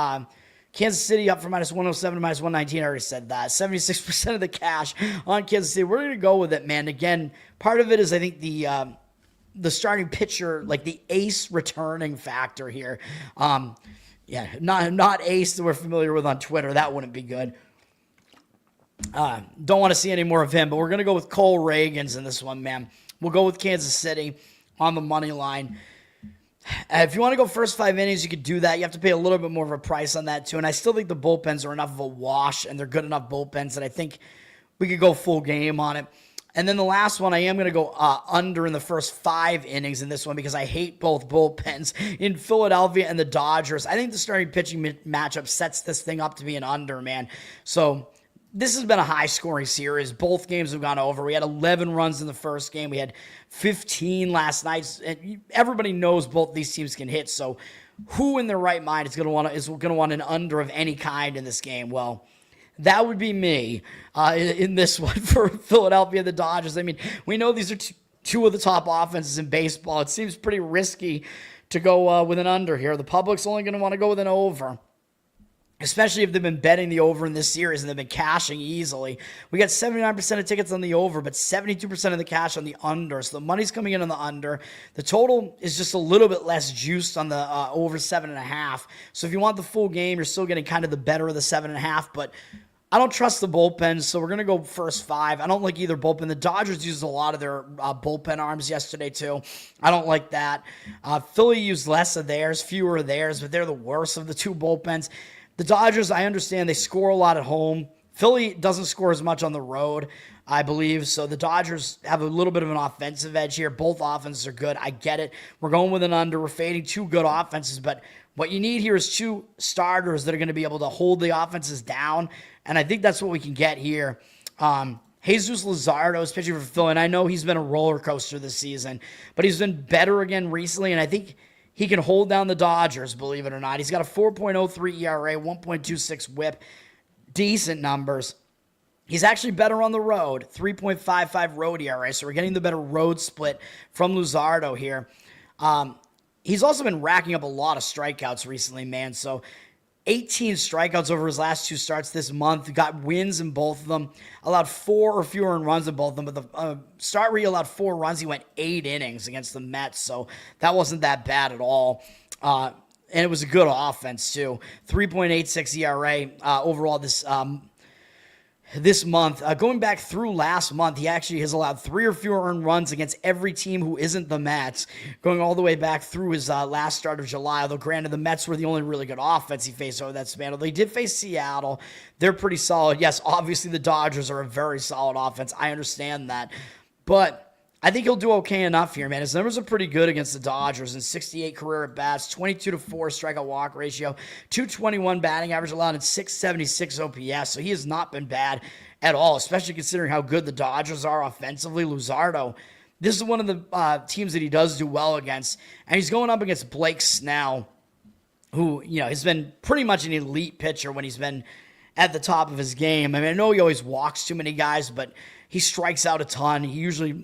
Kansas City up from -107 to -119. I already said that. 76% of the cash on Kansas City. We're going to go with it, man. Again, part of it is I think the starting pitcher, the ace returning factor here. Not ace that we're familiar with on Twitter. That wouldn't be good. Don't want to see any more of him, but we're going to go with Cole Reagans in this one, man. We'll go with Kansas City on the money line. If you want to go first 5 innings, you could do that. You have to pay a little bit more of a price on that, too. And I still think the bullpens are enough of a wash, and they're good enough bullpens that I think we could go full game on it. And then the last one, I am going to go under in the first 5 innings in this one because I hate both bullpens in Philadelphia and the Dodgers. I think the starting pitching matchup sets this thing up to be an under, man. So this has been a high-scoring series. Both games have gone over. We had 11 runs in the first game. We had 15 last night. And everybody knows both these teams can hit. So who in their right mind is going to want an under of any kind in this game? Well, that would be me in this one for Philadelphia and the Dodgers. I mean, we know these are two of the top offenses in baseball. It seems pretty risky to go with an under here. The public's only going to want to go with an over, especially if they've been betting the over in this series and they've been cashing easily. We got 79% of tickets on the over, but 72% of the cash on the under. So the money's coming in on the under. The total is just a little bit less juiced on the over 7.5. So if you want the full game, you're still getting kind of the better of the 7.5, but I don't trust the bullpen, so we're going to go first 5. I don't like either bullpen. The Dodgers used a lot of their bullpen arms yesterday, too. I don't like that. Philly used less of theirs, fewer of theirs, but they're the worst of the 2 bullpens. The Dodgers, I understand, they score a lot at home. Philly doesn't score as much on the road, I believe. So the Dodgers have a little bit of an offensive edge here. Both offenses are good. I get it. We're going with an under. We're fading 2 good offenses, but what you need here is 2 starters that are going to be able to hold the offenses down, and I think that's what we can get here. Jesus Luzardo is pitching for Philly, and I know he's been a roller coaster this season, but he's been better again recently, and I think he can hold down the Dodgers, believe it or not. He's got a 4.03 ERA, 1.26 whip, decent numbers. He's actually better on the road, 3.55 road ERA, so we're getting the better road split from Luzardo here. He's also been racking up a lot of strikeouts recently, man, so 18 strikeouts over his last 2 starts this month. Got wins in both of them. Allowed 4 or fewer in runs in both of them. But the start where he allowed 4 runs, he went 8 innings against the Mets. So that wasn't that bad at all. And it was a good offense, too. 3.86 ERA overall this month. Going back through last month, he actually has allowed 3 or fewer earned runs against every team who isn't the Mets, going all the way back through his last start of July, although granted the Mets were the only really good offense he faced over that span. Although he did face Seattle. They're pretty solid. Yes, obviously the Dodgers are a very solid offense. I understand that. But I think he'll do okay enough here, man. His numbers are pretty good against the Dodgers in 68 career at-bats, 22-4 strikeout walk ratio, 221 batting average allowed, and 676 OPS. So he has not been bad at all, especially considering how good the Dodgers are offensively. Luzardo, this is one of the teams that he does do well against, and he's going up against Blake Snell, who, has been pretty much an elite pitcher when he's been at the top of his game. I mean, I know he always walks too many guys, but he strikes out a ton. He usually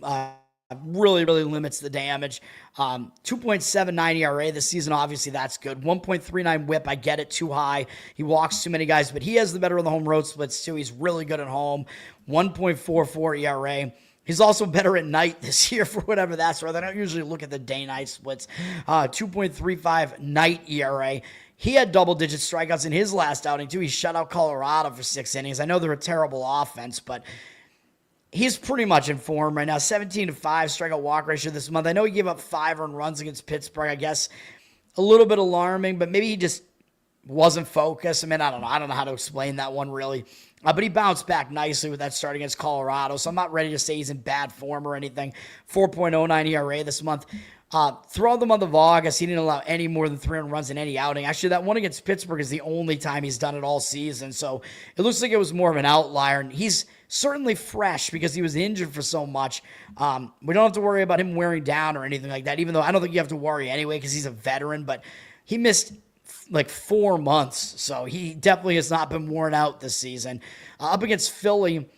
really limits the damage. 2.79 ERA this season, obviously that's good. 1.39 whip, I get it, too high. He walks too many guys, but he has the better of the home road splits too. He's really good at home. 1.44 ERA. He's also better at night this year for whatever that's worth. I don't usually look at the day-night splits. 2.35 night ERA. He had double-digit strikeouts in his last outing too. He shut out Colorado for 6 innings. I know they're a terrible offense, but he's pretty much in form right now. 17-5 strikeout walk ratio this month. I know he gave up 5 earned runs against Pittsburgh. I guess a little bit alarming, but maybe he just wasn't focused. I mean, I don't know. I don't know how to explain that one really. But he bounced back nicely with that start against Colorado, so I'm not ready to say he's in bad form or anything. 4.09 ERA this month. Throughout the month of August, he didn't allow any more than 300 runs in any outing. Actually, that one against Pittsburgh is the only time he's done it all season, so it looks like it was more of an outlier, and he's certainly fresh because he was injured for so much. We don't have to worry about him wearing down or anything like that, even though I don't think you have to worry anyway because he's a veteran, but he missed like 4 months, so he definitely has not been worn out this season. Up against Philly,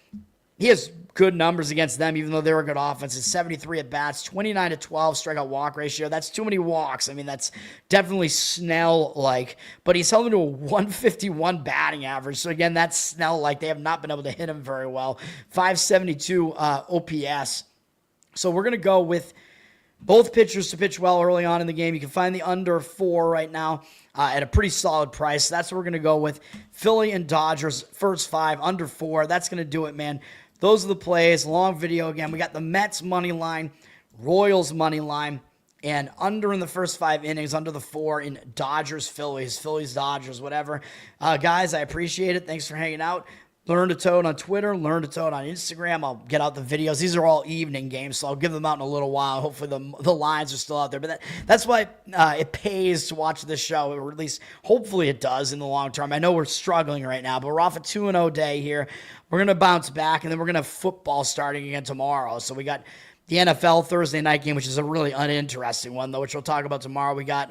he has good numbers against them, even though they're a good offense. It's 73 at-bats, 29-12 strikeout walk ratio. That's too many walks. I mean, that's definitely Snell-like. But he's held him to a 151 batting average. So, again, that's Snell-like. They have not been able to hit him very well. 572 OPS. So we're going to go with both pitchers to pitch well early on in the game. You can find the under 4 right now at a pretty solid price. That's what we're going to go with. Philly and Dodgers, first 5, under 4. That's going to do it, man. Those are the plays. Long video again. We got the Mets money line, Royals money line, and under in the first 5 innings, under the 4 in Dodgers, Phillies, Dodgers, whatever. Guys, I appreciate it. Thanks for hanging out. Learn to Toad on Twitter, Learn to Toad on Instagram. I'll get out the videos. These are all evening games, so I'll give them out in a little while. Hopefully the lines are still out there. But that's why it pays to watch this show, or at least hopefully it does in the long term. I know we're struggling right now, but we're off a 2-0 day here. We're going to bounce back, and then we're going to have football starting again tomorrow. So we got the NFL Thursday night game, which is a really uninteresting one, though, which we'll talk about tomorrow. We got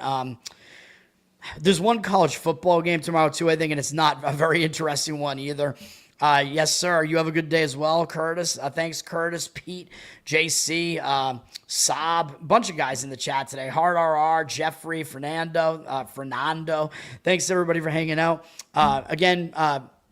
there's one college football game tomorrow, too, I think, and it's not a very interesting one either. Yes, sir. You have a good day as well, Curtis. Thanks, Curtis, Pete, JC, Saab, a bunch of guys in the chat today. Hard RR, Jeffrey, Fernando. Thanks, everybody, for hanging out. Again,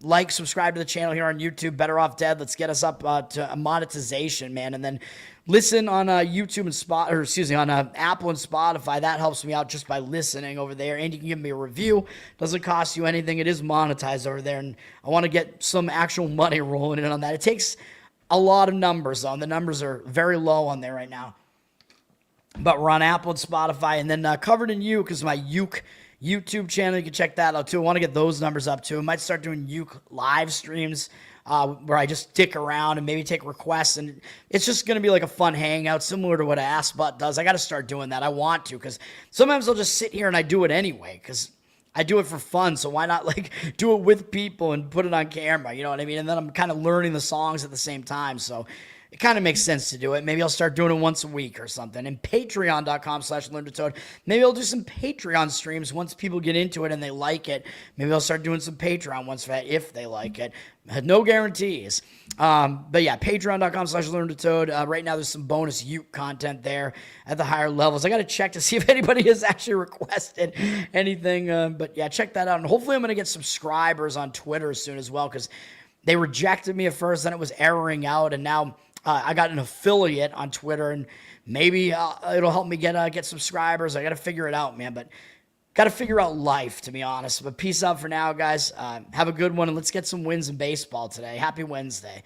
like, subscribe to the channel here on YouTube, Bettor Off Dead. Let's get us up to monetization, man. And then listen on YouTube and on Apple and Spotify. That helps me out just by listening over there. And you can give me a review. Doesn't cost you anything. It is monetized over there. And I want to get some actual money rolling in on that. It takes a lot of numbers, though. And the numbers are very low on there right now. But we're on Apple and Spotify. And then Covered in You, because my Uke YouTube channel, you can check that out too. I want to get those numbers up too. I might start doing Uke live streams where I just dick around and maybe take requests, and it's just going to be like a fun hangout similar to what Ask Butt does. I got to start doing that. I want to, because sometimes I'll just sit here and I do it anyway because I do it for fun, so why not like do it with people and put it on camera, you know what I mean? And then I'm kind of learning the songs at the same time, so it kind of makes sense to do it. Maybe I'll start doing it once a week or something. And patreon.com/LearnToToad. Maybe I'll do some Patreon streams once people get into it and they like it. Maybe I'll start doing some Patreon ones for that if they like it. No guarantees. But yeah, patreon.com/LearnToToad. Right now there's some bonus Ute content there at the higher levels. I got to check to see if anybody has actually requested anything. But yeah, check that out. And hopefully I'm going to get subscribers on Twitter soon as well, because they rejected me at first, then it was erroring out, and now I got an affiliate on Twitter, and maybe it'll help me get subscribers. I got to figure it out, man, but got to figure out life, to be honest. But peace out for now, guys. Have a good one, and let's get some wins in baseball today. Happy Wednesday.